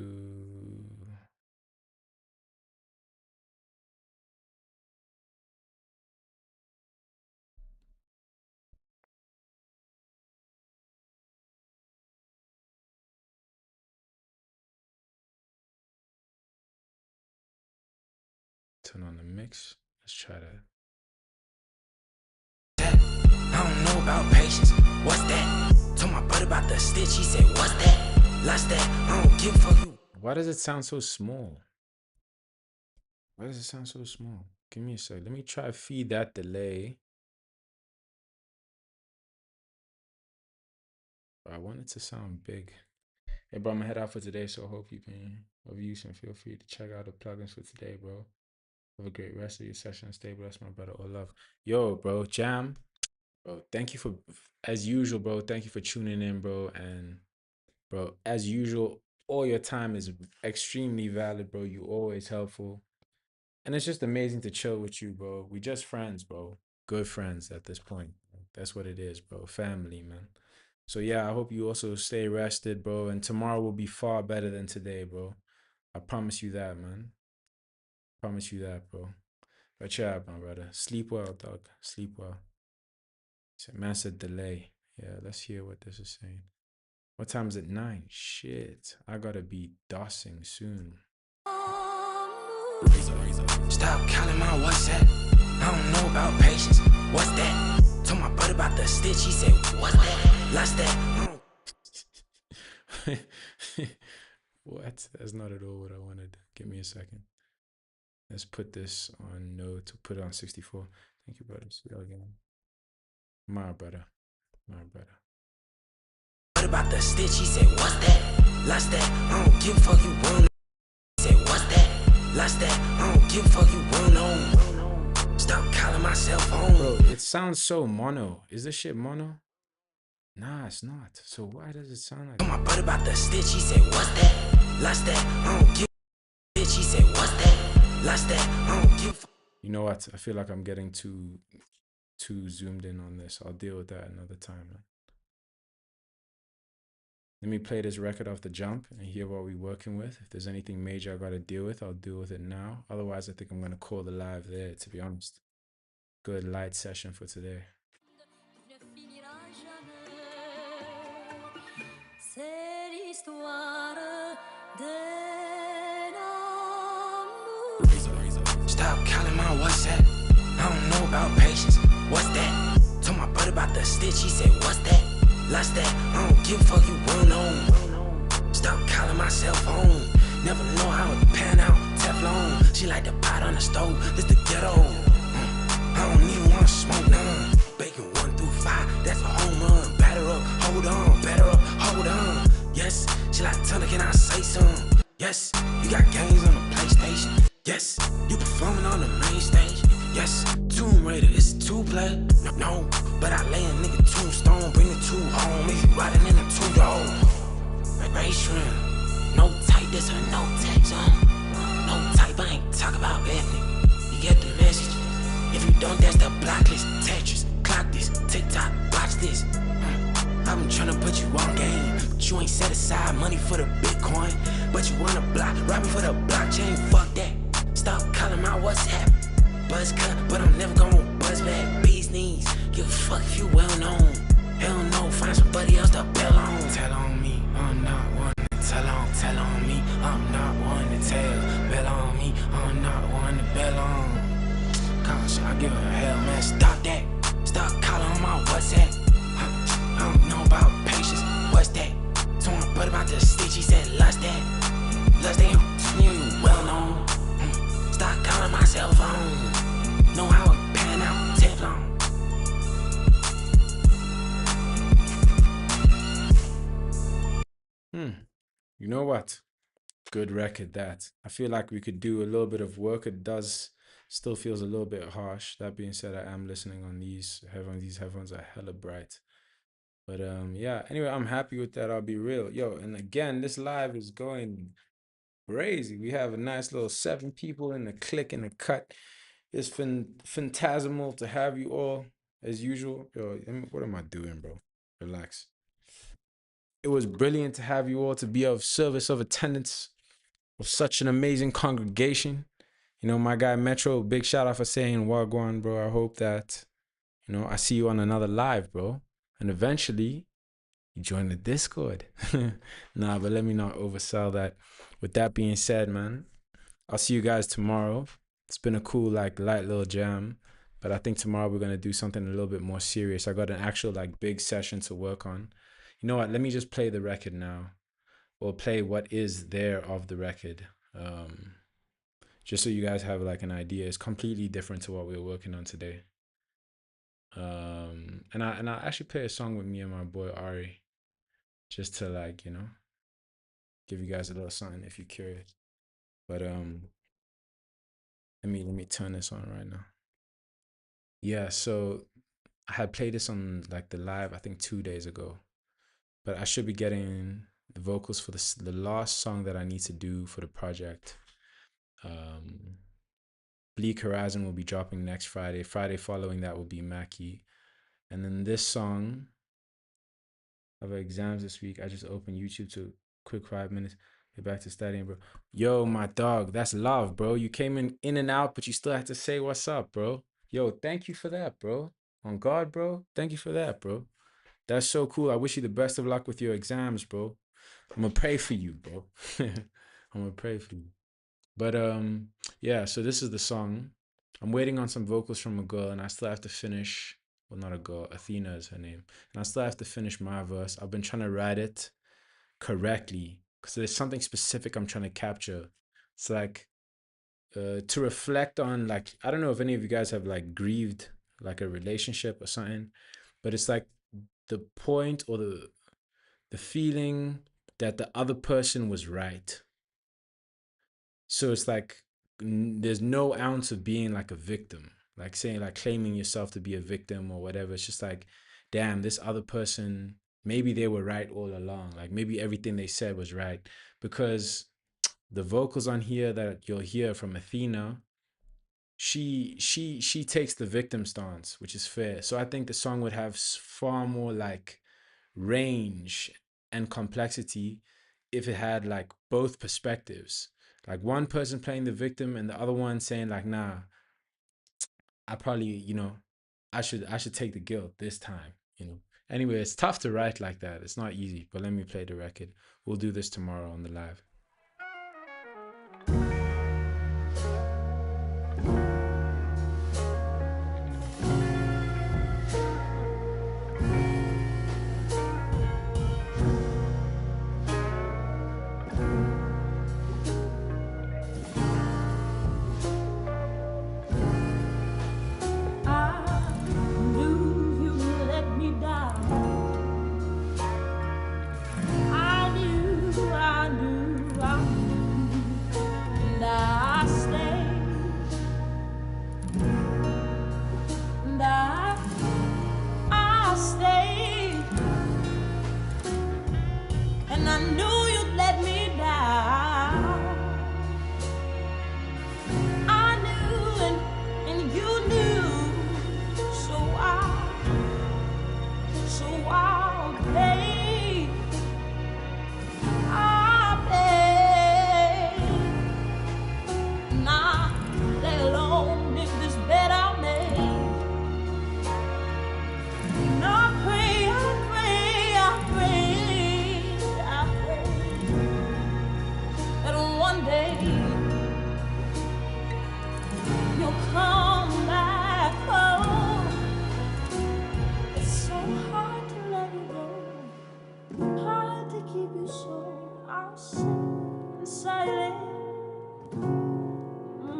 Turn on the mix. Let's try that. I don't know about patience. What's that? Told my brother about the stitch. He said, what's that? Lost that. I don't give a fuck you. Why does it sound so small? Why does it sound so small? Give me a sec. Let me try to feed that delay. I want it to sound big. Hey, bro, I'm gonna head out for today, so I hope you can of use and feel free to check out the plugins for today, bro. Have a great rest of your session. Stay blessed, my brother. All love. Yo, bro, Jam. Bro, thank you for, as usual, bro. Thank you for tuning in, bro. And, bro, as usual, all your time is extremely valid, bro. You always helpful. And it's just amazing to chill with you, bro. We just friends, bro. Good friends at this point. That's what it is, bro. Family, man. So yeah, I hope you also stay rested, bro. And tomorrow will be far better than today, bro. I promise you that, man. Promise you that, bro. But yeah, my brother. Sleep well, dog. Sleep well. Man said delay. Yeah, let's hear what this is saying. What time is it? 9. Shit. I gotta be dosing soon. Stop calling my WhatsApp. I don't know about patience. What's that? Told my brother about the stitch. He said, what's that? Lost that. I don't What? That's not at all what I wanted. Give me a second. Let's put this on no to put it on 64. Thank you, brother. See you again. My brother. My brother. about the stitch. He said, what's that? Lost that. I don't give a fuck you won't. He said, what's that? Lost that. I don't give a fuck you won't know. Stop calling my cell phone. Bro, it sounds so mono. Is this shit mono? Nah, it's not. So why does it sound like My brother about the stitch. He said, what's that? Lost that. I don't give a stitch. He said, what's that? Lost that. I don't give. You know what? I feel like I'm getting too zoomed in on this. I'll deal with that another time, man. Let me play this record off the jump and hear what we're working with. If there's anything major I got to deal with, I'll deal with it now. Otherwise, I think I'm going to call the live there, to be honest. Good light session for today. Stop calling my WhatsApp. I don't know about patience. What's that? Told my brother about the stitch. He said, what's that? Lost that. I don't give a fuck you won't know. Stop calling my cell phone. Never know how it pan out. Teflon. She like the pot on the stove. It's the ghetto. I don't even want to smoke none. Bacon 1 through 5. That's a home run. Batter up. Hold on. Batter up. Hold on. Yes. She like, Tana, can I say something? Yes. You got games on the PlayStation. Yes, you performing on the main stage. Yes, Tomb Raider, it's a 2-play. No, but I lay a nigga tombstone, bring the 2 home. If you riding in a 2-door, race trim. No type, this a no tag zone. No type, I ain't talk about ethnic. You get the message. If you don't, that's the blacklist. Tetris, clock this, TikTok, watch this. I've been trying to put you on game, but you ain't set aside money for the Bitcoin. But you wanna block, rob me for the blockchain, fuck that. Stop calling my WhatsApp. Buzz cut, but I'm never gonna buzz back. Bees knees, give a fuck if you well known. Hell no, find somebody else to bail on. Tell on me, I'm not one to tell on. Tell on me, I'm not one to tell. Bail on me, I'm not one to bail on. Gosh, I give a hell, man. Stop that. Stop calling on my WhatsApp. I don't know about patience. What's that? Told my brother about the stitch. He said, lost that. Lost that. You well known. Stop calling my cell phone. Know how it pan out. Teflon. You know what? Good record that. I feel like we could do a little bit of work. It does still feels a little bit harsh. That being said, I am listening on these headphones. These headphones are hella bright. But yeah, anyway, I'm happy with that. I'll be real. Yo, and again, this live is going crazy. We have a nice little 7 people in the click in the cut. It's phantasmal to have you all. as usual. Yo, what am I doing, bro? Relax. It was brilliant to have you all to be of service of attendance of such an amazing congregation. You know, my guy Metro, big shout out for saying Wagwan, bro. I hope that, I see you on another live, bro. And eventually you join the Discord. Nah, but let me not oversell that. With that being said, man, I'll see you guys tomorrow. It's been a cool, like, light little jam. But I think tomorrow we're gonna do something a little bit more serious. I got an actual like big session to work on. You know what? Let me just play the record now, or play what is there of the record. Um, just so you guys have like an idea. It's completely different to what we were working on today. And I actually play a song with me and my boy Ari, just to like give you guys a little something if you're curious. But let me turn this on right now. Yeah, so I had played this on like the live I think 2 days ago, but I should be getting the vocals for the last song that I need to do for the project. Um, Bleak Horizon will be dropping next Friday. Friday following that will be Mackie, and then this song of exams this week. I just opened YouTube to quick 5 minutes. Get back to studying, bro. Yo, my dog, that's love, bro. You came in and out, but you still had to say what's up, bro. Yo, thank you for that, bro. On God, bro. Thank you for that, bro. That's so cool. I wish you the best of luck with your exams, bro. I'm gonna pray for you, bro. I'm gonna pray for you. But yeah, so this is the song. I'm waiting on some vocals from a girl, and I still have to finish. Well, not a girl, Athena is her name. And I still have to finish my verse. I've been trying to write it correctly because there's something specific I'm trying to capture. It's like to reflect on, like, I don't know if any of you guys have like grieved like a relationship or something, but it's like the point or the feeling that the other person was right. So it's like there's no ounce of being like a victim, like saying like claiming yourself to be a victim or whatever. It's just like, damn, this other person, maybe they were right all along. Like maybe everything they said was right, because the vocals on here that you'll hear from Athena, she takes the victim stance, which is fair. So I think the song would have far more like range and complexity if it had like both perspectives, like one person playing the victim and the other one saying like, nah, I probably, I should take the guilt this time. Anyway, it's tough to write like that. It's not easy, but let me play the record. We'll do this tomorrow on the live. I knew you let me down. I knew, and I stayed, and I stayed, and I knew you'd let me down. I knew, and you knew, so I'll pay. I pay. Nah, let alone if this bed I made. And I pray that one day you'll come back home. It's so hard to let you go, hard to keep you so. I'll sit in silence.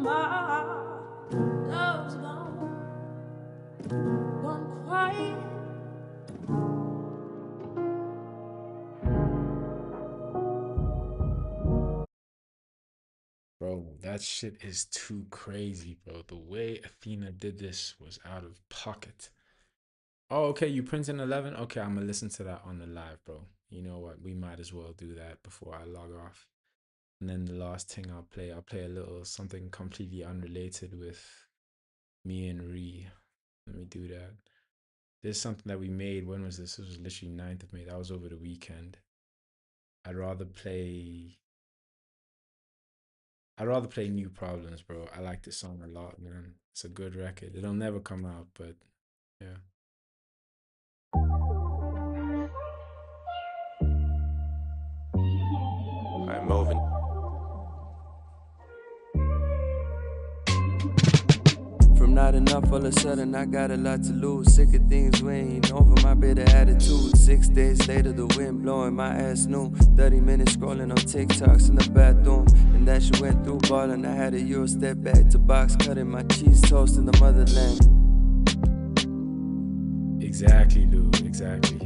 My love's gone quiet. Bro, that shit is too crazy, bro. The way Athena did this was out of pocket. Oh, okay, you printed 11? Okay, I'm gonna listen to that on the live, bro. You know what? We might as well do that before I log off. And then the last thing I'll play a little something completely unrelated with me and Ree. Let me do that. There's something that we made. When was this? This was literally 9th of May. That was over the weekend. I'd rather play. I'd rather play New Problems, bro. I like this song a lot, man. It's a good record. It'll never come out, but yeah. I'm moving. From not enough, all of a sudden I got a lot to lose. Sick of things weighing over my bitter attitude. 6 days later, the wind blowing my ass new. 30 minutes scrolling on TikToks in the bathroom. And that shit went through ballin'. I had a Euro step back to box, cutting my cheese toast in the motherland. Exactly, Lou. Exactly.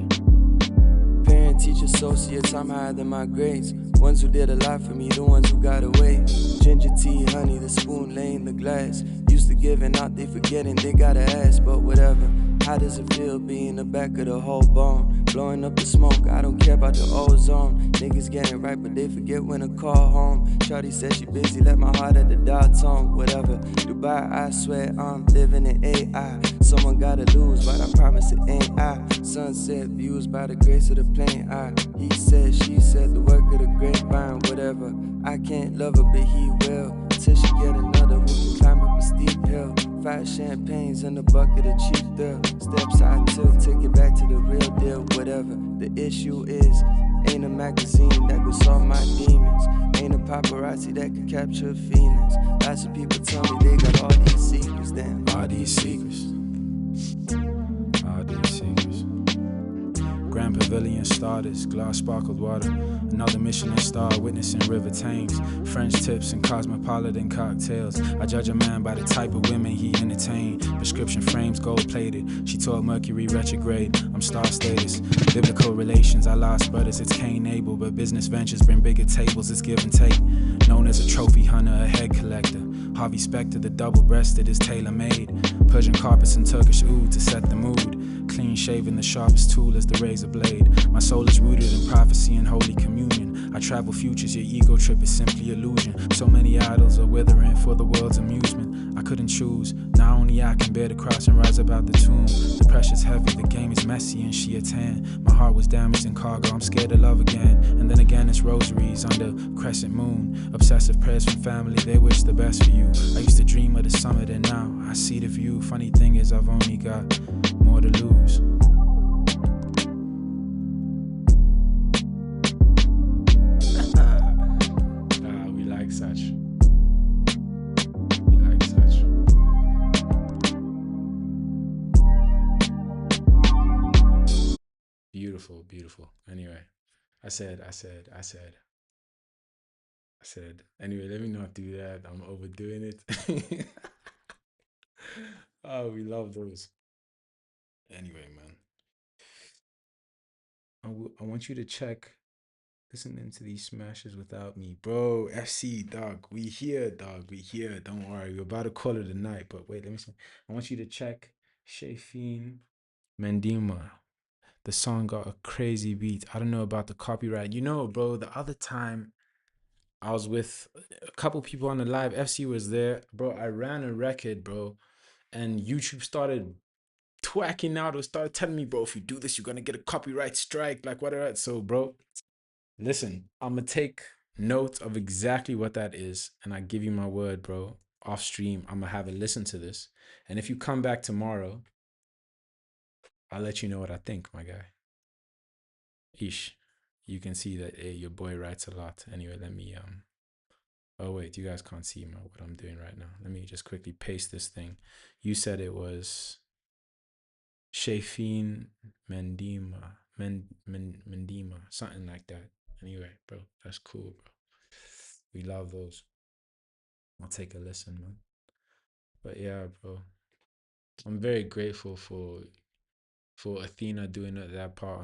Parent, teacher, associates, I'm higher than my grades. Ones who did a lot for me, the ones who got away. Ginger tea, honey, the spoon laying the glass. Used to giving out, they forgetting, they gotta ask, but whatever. How does it feel being the back of the whole bone? Blowing up the smoke, I don't care about the ozone. Niggas getting right, but they forget when to call home. Shawty said she busy, let my heart at the dial tone. Whatever, Dubai, I swear I'm living in AI. Someone gotta lose, but I promise it ain't I. Sunset views by the grace of the plain eye. He said, she said, the work of the grapevine, whatever. I can't love her, but he will. Till she get another who can climb up a steep hill. 5 champagnes in a bucket of cheap thrill. Steps I took, take it back to the real deal, whatever. The issue is, ain't a magazine that could solve my demons. Ain't a paparazzi that could capture feelings. Lots of people tell me they got all these secrets, damn. All these secrets. All these secrets. Grand Pavilion starters, glass sparkled water. Another Michelin star witnessing River Thames. French tips and cosmopolitan cocktails. I judge a man by the type of women he entertained. Prescription frames, gold plated. She taught Mercury retrograde. I'm star status. Biblical relations, I lost brothers. It's Cain Abel, but business ventures bring bigger tables. It's give and take. Known as a trophy hunter, a head collector. Harvey Specter, the double-breasted, is tailor-made. Persian carpets and Turkish oud to set the mood. Clean shaven, the sharpest tool is the razor blade. My soul is rooted in prophecy and holy communion. I travel futures, your ego trip is simply illusion. So many idols are withering for the world's amusement. I couldn't choose, now only I can bear the cross and rise about the tomb. The pressure's heavy, the game is messy and she a tan. My heart was damaged in cargo, I'm scared to love again. And then again it's rosaries under crescent moon. Obsessive prayers from family, they wish the best for you. I used to dream of the summit and now I see the view. Funny thing is I've only got more to lose. We like such. We like such. Beautiful, beautiful. Anyway, I said, anyway, let me not do that. I'm overdoing it. Oh, we love those. Anyway, man, I want you to check listening to these smashes without me, bro. FC, dog. We here, dog. We here. Don't worry. We're about to call it a night, but wait, let me see. I want you to check Shafin Mendima. The song got a crazy beat. I don't know about the copyright. You know, bro, the other time I was with a couple people on the live, FC was there. Bro, I ran a record, bro, and YouTube started twacking out or started telling me, bro, if you do this, you're gonna get a copyright strike, like whatever. So, bro, listen, I'm gonna take note of exactly what that is, and I give you my word, bro. Off stream, I'm gonna have a listen to this, and if you come back tomorrow, I'll let you know what I think, my guy. Ish, you can see that your boy writes a lot. Anyway, let me Oh wait, you guys can't see what I'm doing right now. Let me just quickly paste this thing. You said it was Shafin Mendima, something like that. Anyway, bro, that's cool, bro. We love those. I'll take a listen, man. But yeah, bro, I'm very grateful for Athena doing that part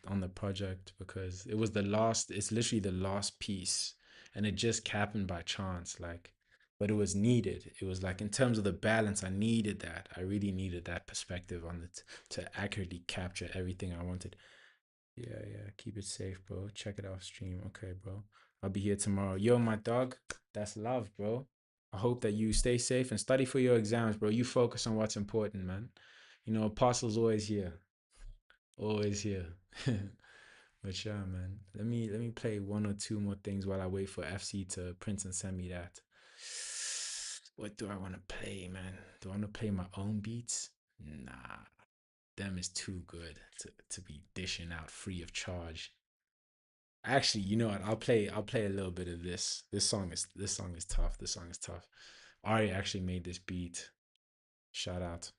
on the project because it was the last. It's literally the last piece, and it just happened by chance, like. But it was needed. It was like in terms of the balance, I needed that. I really needed that perspective on it to accurately capture everything I wanted. Yeah, yeah. Keep it safe, bro. Check it off stream. Okay, bro. I'll be here tomorrow. Yo, my dog. That's love, bro. I hope that you stay safe and study for your exams, bro. You focus on what's important, man. You know, Apostle's always here. Always here. But yeah, man. Let me play one or two more things while I wait for FC to print and send me that. What do I want to play, man? Do I want to play my own beats? Nah, them is too good to be dishing out free of charge. Actually, you know what? I'll play a little bit of this. This song is tough. This song is tough. Ari actually made this beat. Shout out.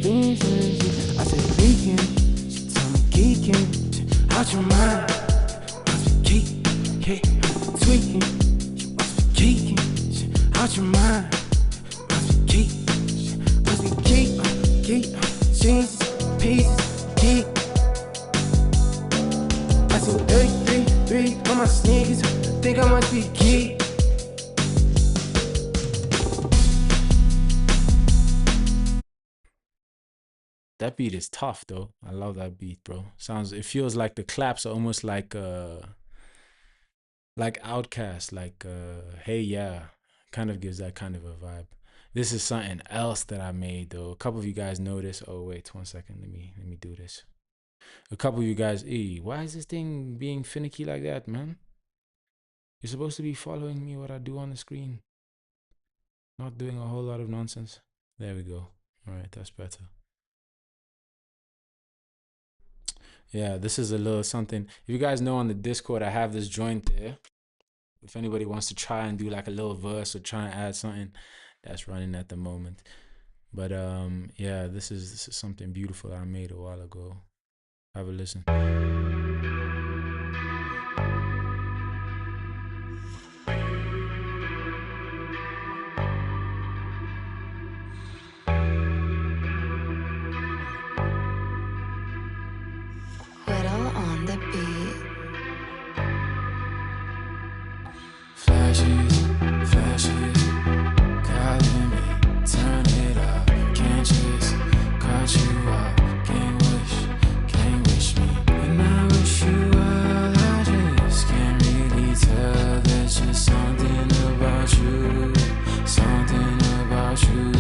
I said leaking, tell me geeking, out your mind. Must be geeking, tweaking, must be geeking, out your mind. Must be geek, jeans, pieces, geek. I said 33 on my sneakers, think I must be geek. That beat is tough though. I love that beat, bro. It feels like the claps are almost like Outcast, Hey Yeah. Kind of gives that kind of a vibe. This is something else that I made though. A couple of you guys know this. Oh wait, 1 second. Let me do this. A couple of you guys, why is this thing being finicky like that, man? You're supposed to be following me what I do on the screen. Not doing a whole lot of nonsense. There we go. All right, that's better. Yeah, this is a little something. If you guys know on the Discord, I have this joint there. If anybody wants to try and do like a little verse or try and add something, that's running at the moment. But yeah, this is something beautiful I made a while ago. Have a listen. Whittle on the beat. Flashes, calling me, turn it up. Can't just cut you off. Can't wish me. And I wish you well, I just can't really tell. There's just something about you, something about you.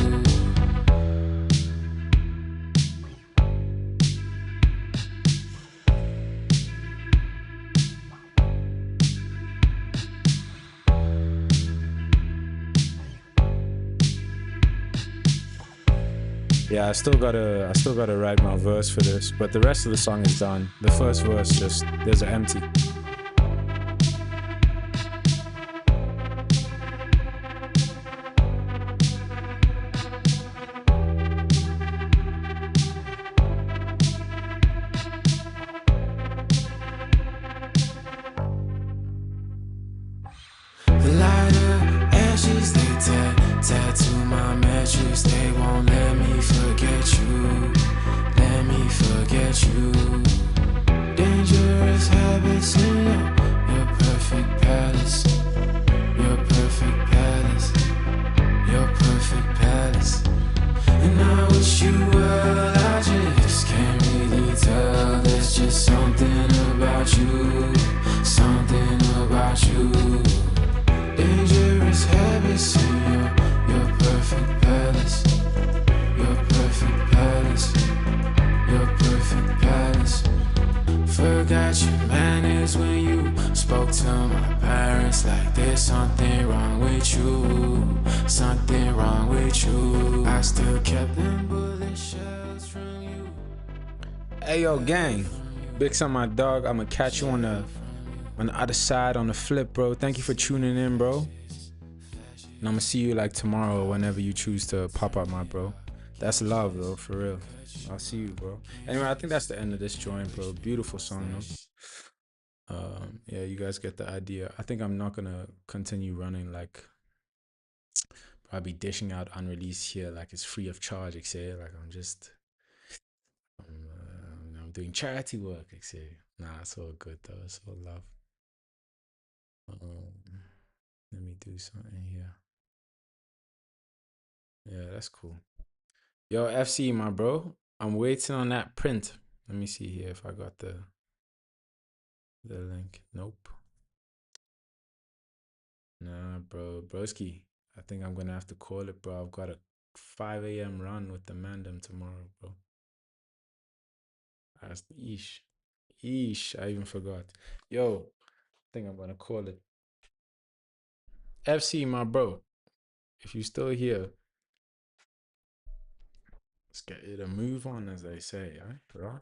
Yeah, I still gotta write my verse for this, but the rest of the song is done. The first verse just there's an empty. The lighter ashes, they tattoo my mattress. They won't let me forget you. Let me forget you. Dangerous habits in your perfect palace. Your perfect palace. Your perfect palace. And I wish you well, I just can't really tell. There's just something about you. Something about you. Dangerous habits in your perfect palace. Your perfect palace. Your perfect palace. Forgot your manners when you spoke to my parents. Like there's something wrong with you. Something wrong with you. I still kept them bullet shells from you. Hey yo, gang. Big on my dog. I'ma catch you on the other side on the flip, bro. Thank you for tuning in, bro. And I'ma see you like tomorrow or whenever you choose to pop up, my bro. That's love, though, for real. I'll see you, bro. Anyway, I think that's the end of this joint, bro. Beautiful song, though. Yeah, you guys get the idea. I think I'm not gonna continue running like probably dishing out unreleased here like it's free of charge, etc. Like I'm doing charity work, etc. Nah, it's all good though. It's all love. Let me do something here. Yeah, that's cool. Yo, FC, my bro. I'm waiting on that print. Let me see here if I got the link. Nope. Nah, bro. Broski. I think I'm gonna have to call it, bro. I've got a 5 a.m. run with the Mandem tomorrow, bro. That's Eesh. Eesh. I even forgot. Yo, I think I'm gonna call it. FC, my bro. If you still here, let's get it a move on, as they say, right?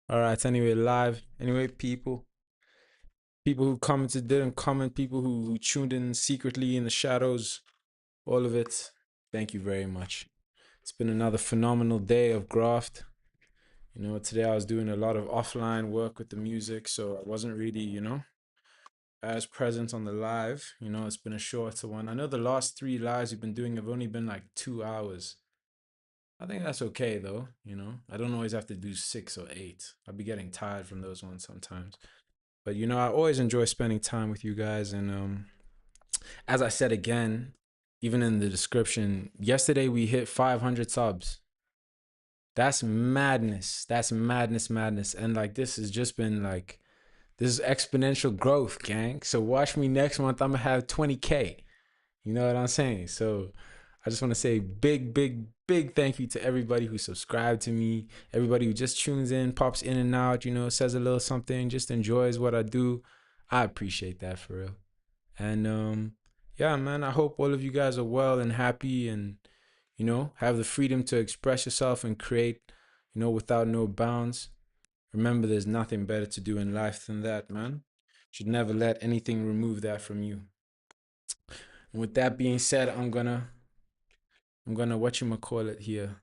All right. Anyway, live. Anyway, people who commented, didn't comment, people who tuned in secretly in the shadows, all of it. Thank you very much. It's been another phenomenal day of graft. You know, today I was doing a lot of offline work with the music, so I wasn't really, as present on the live. You know, it's been a shorter one. I know the last 3 lives we've been doing have only been like 2 hours. I think that's okay though, you know. I don't always have to do 6 or 8. I'll be getting tired from those ones sometimes. But you know, I always enjoy spending time with you guys. And as I said again, even in the description, yesterday we hit 500 subs. That's madness. That's madness. And like, this has just been like, this is exponential growth, gang. So watch me next month. I'm gonna have 20K. You know what I'm saying? So I just want to say big thank you to everybody who subscribed to me, everybody who just tunes in, pops in and out, you know, says a little something, just enjoys what I do. I appreciate that for real. And yeah, man, I hope all of you guys are well and happy and, you know, have the freedom to express yourself and create, you know, without no bounds. Remember, there's nothing better to do in life than that, man. Should never let anything remove that from you. And with that being said, I'm gonna whatchamacallit here.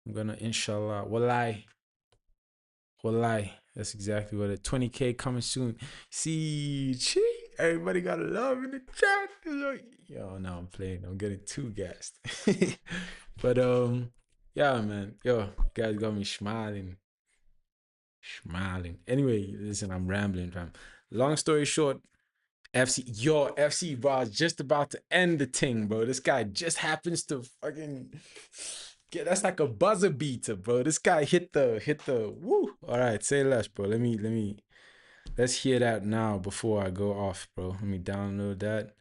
I'm gonna inshallah. Wallahi. That's exactly what it. 20K coming soon. See, everybody got love in the chat. Yo, no, I'm playing. I'm getting too gassed. But yeah, man. Yo, you guys got me smiling. Anyway, listen, I'm rambling, fam. Long story short, FC, bro, I was just about to end the thing, bro. This guy just happens to fucking get, that's like a buzzer beater, bro. This guy hit the woo. All right, say less, bro. Let's hear that now before I go off, bro. Let me download that.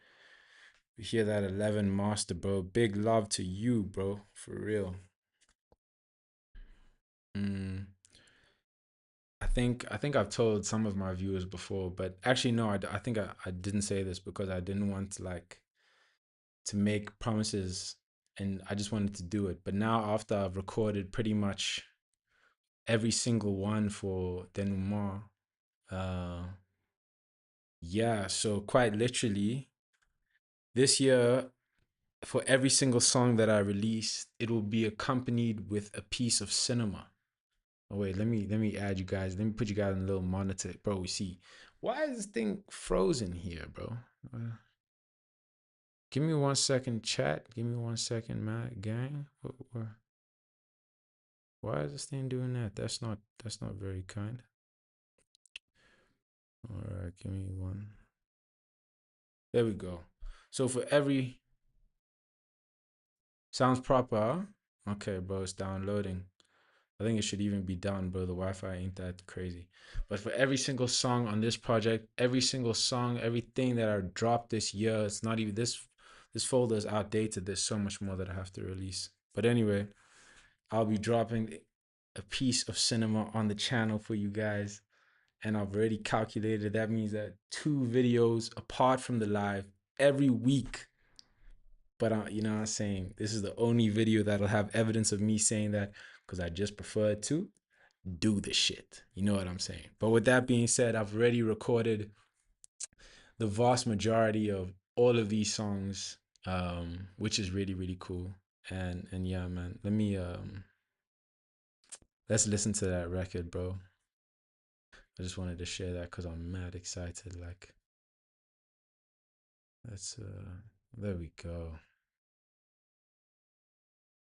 We hear that 11 master, bro. Big love to you, bro. For real. I think I've told some of my viewers before, but actually no, I think I didn't say this because I didn't want like to make promises and I just wanted to do it. But now after I've recorded pretty much every single one for Denouement, uh yeah, so quite literally this year for every single song that I release, it will be accompanied with a piece of cinema. Oh wait, let me add you guys. Let me put you guys on a little monitor, bro. We see. Why is this thing frozen here, bro? Give me 1 second, chat. Give me 1 second, man, gang. Why is this thing doing that? That's not very kind. All right, give me one. There we go. So for every sounds proper, huh? Okay, bro, it's downloading. I think it should even be done, bro. The Wi-Fi ain't that crazy. But for every single song on this project, every single song, everything that I dropped this year, it's not even this folder is outdated. There's so much more that I have to release. But anyway, I'll be dropping a piece of cinema on the channel for you guys. And I've already calculated that means that 2 videos apart from the live every week. But you know what I'm saying? This is the only video that'll have evidence of me saying that because I just prefer to do the shit. You know what I'm saying? But with that being said, I've already recorded the vast majority of all of these songs, which is really cool. And yeah, man, let's listen to that record, bro. I just wanted to share that because I'm mad excited. Like, there we go.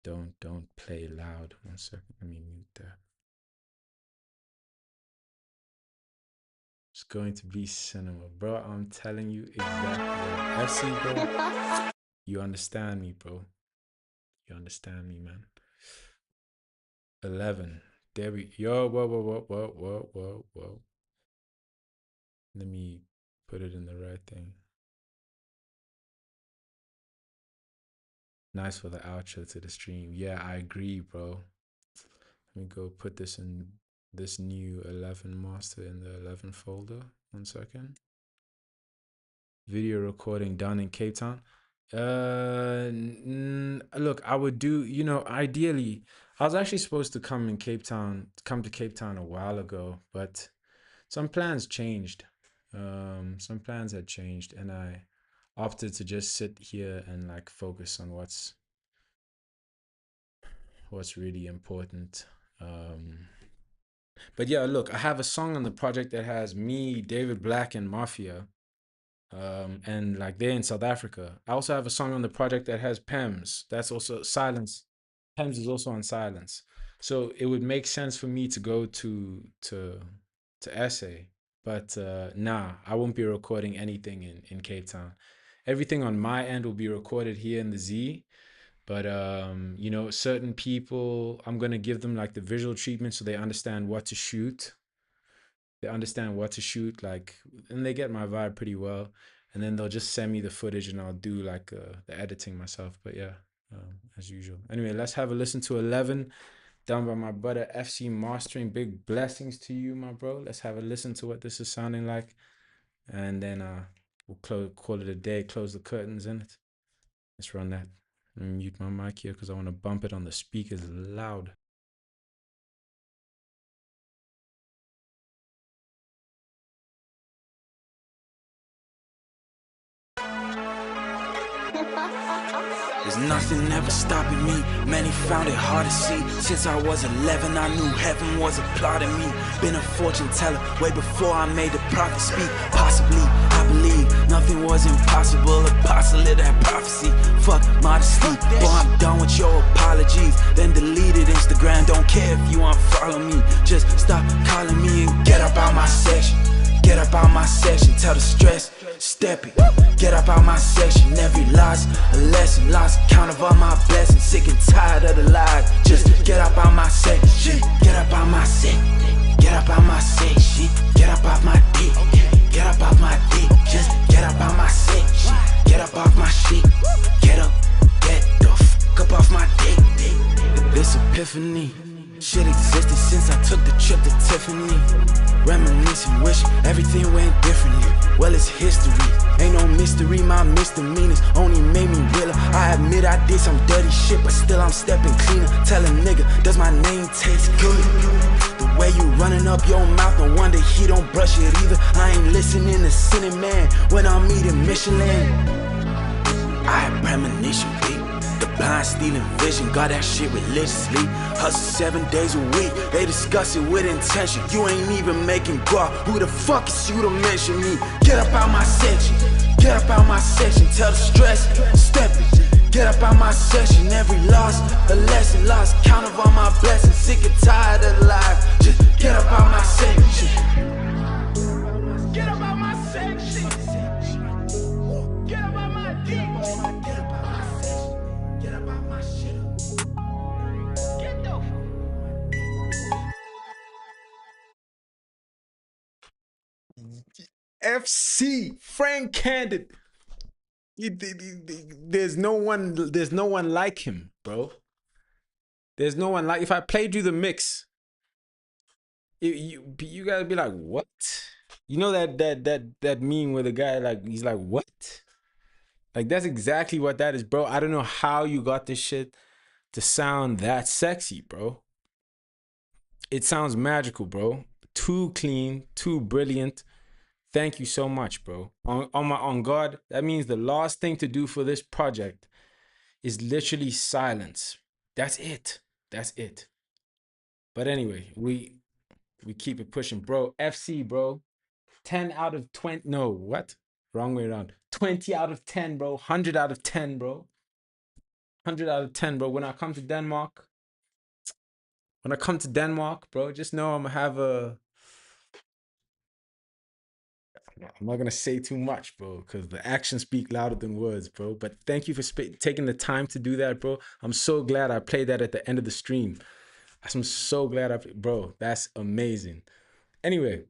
Don't play loud. 1 second, let me mute that. Just going to be cinema, bro. I'm telling you exactly. Right. FC, bro. You understand me, bro. You understand me, man. 11. There we yo, whoa. Let me put it in the right thing. Nice for the outro to the stream. Yeah, I agree, bro. Let me go put this in this new 11 master in the 11 folder. 1 second. Video recording done in Cape Town. Look, I would do, ideally, I was actually supposed to come to Cape Town a while ago, but some plans changed. Some plans had changed, and I opted to just sit here and like focus on what's really important. But yeah, look, I have a song on the project that has me, David Black, and Mafia. And like they're in South Africa. I also have a song on the project that has Pems. That's also Silence. Pems is also on Silence. So it would make sense for me to go to SA. But nah, I won't be recording anything in Cape Town. Everything on my end will be recorded here in the Z. But certain people, I'm gonna give them like the visual treatment so they understand what to shoot. They understand what to shoot, like, and they get my vibe pretty well. And then they'll just send me the footage, and I'll do like the editing myself. But yeah, as usual. Anyway, let's have a listen to 11, done by my brother FC Mastering. Big blessings to you, my bro. Let's have a listen to what this is sounding like, and then we'll call it a day. Close the curtains in it. Let's run that. Let me mute my mic here because I want to bump it on the speakers loud. There's nothing ever stopping me. Many found it hard to see. Since I was 11, I knew heaven was applauding me. Been a fortune teller way before I made the prophet speak. Possibly, I believe nothing was impossible. Apostle of that prophecy. Fuck modesty. Boy, I'm done with your apologies. Then deleted Instagram. Don't care if you unfollow me. Just stop calling me and get up out my section. Get up out my section. Tell the stress, step it. Get up out my section. Every loss, a lesson. Lost count of all my blessings. Sick and tired of the lies. Just get up out my section. Get up out my section. Get up out my section. Get up off my dick. Get up off my dick. Just get up out my section. Get up off my shit. Get up. Get the fuck up off my dick. This epiphany. Shit existed since I took the trip to Tiffany. Reminiscing, wish everything went differently. Well, it's history, ain't no mystery. My misdemeanors only made me realer. I admit I did some dirty shit, but still I'm stepping cleaner. Tell a nigga, does my name taste good? The way you running up your mouth, no wonder he don't brush it either. I ain't listening to sinning man when I'm eating Michelin. I have premonition, bitch. The blind stealing vision, got that shit religiously. Hustle 7 days a week, they discuss it with intention. You ain't even making guap, who the fuck is you to mention me? Get up out my section, get up out my section. Tell the stress, step it. Get up out my section, every loss, a lesson. Lost count of all my blessings, sick and tired of the life. Just get up out my section. Get up out my section. Get up out my dick. Get up out my section. Get up out my shit. Get the FC Frank Candid. There's no one like him, bro. There's no one like. If I played you the mix, you guys be like, what? You know that meme where the guy like he's like, what? Like that's exactly what that is, bro. I don't know how you got this shit to sound that sexy, bro. It sounds magical, bro. Too clean, too brilliant. Thank you so much, bro. On God, that means the last thing to do for this project is literally silence. That's it. That's it. But anyway, we keep it pushing, bro. FC, bro. 10 out of 20. No, what? Wrong way around. 20 out of 10, bro. 100 out of 10, bro. 100 out of 10, bro. When I come to Denmark, bro, just know I'm gonna have I'm not gonna say too much, bro, because the actions speak louder than words, bro. But thank you for taking the time to do that, bro. I'm so glad I played that at the end of the stream. I'm so glad bro. That's amazing. Anyway,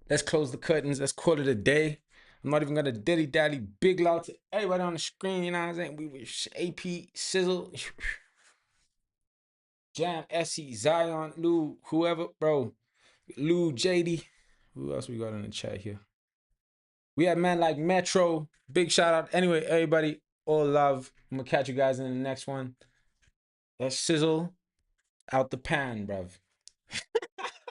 let's close the curtains. Let's call it a day. I'm not even gonna dilly dally big loud to everybody on the screen. You know what I'm saying? We AP Sizzle, Jam, Essie, Zion, Lou, whoever, bro. Lou, JD. Who else we got in the chat here? We have men like Metro. Big shout out. Anyway, everybody, all love. I'm gonna catch you guys in the next one. Let's sizzle out the pan, bruv.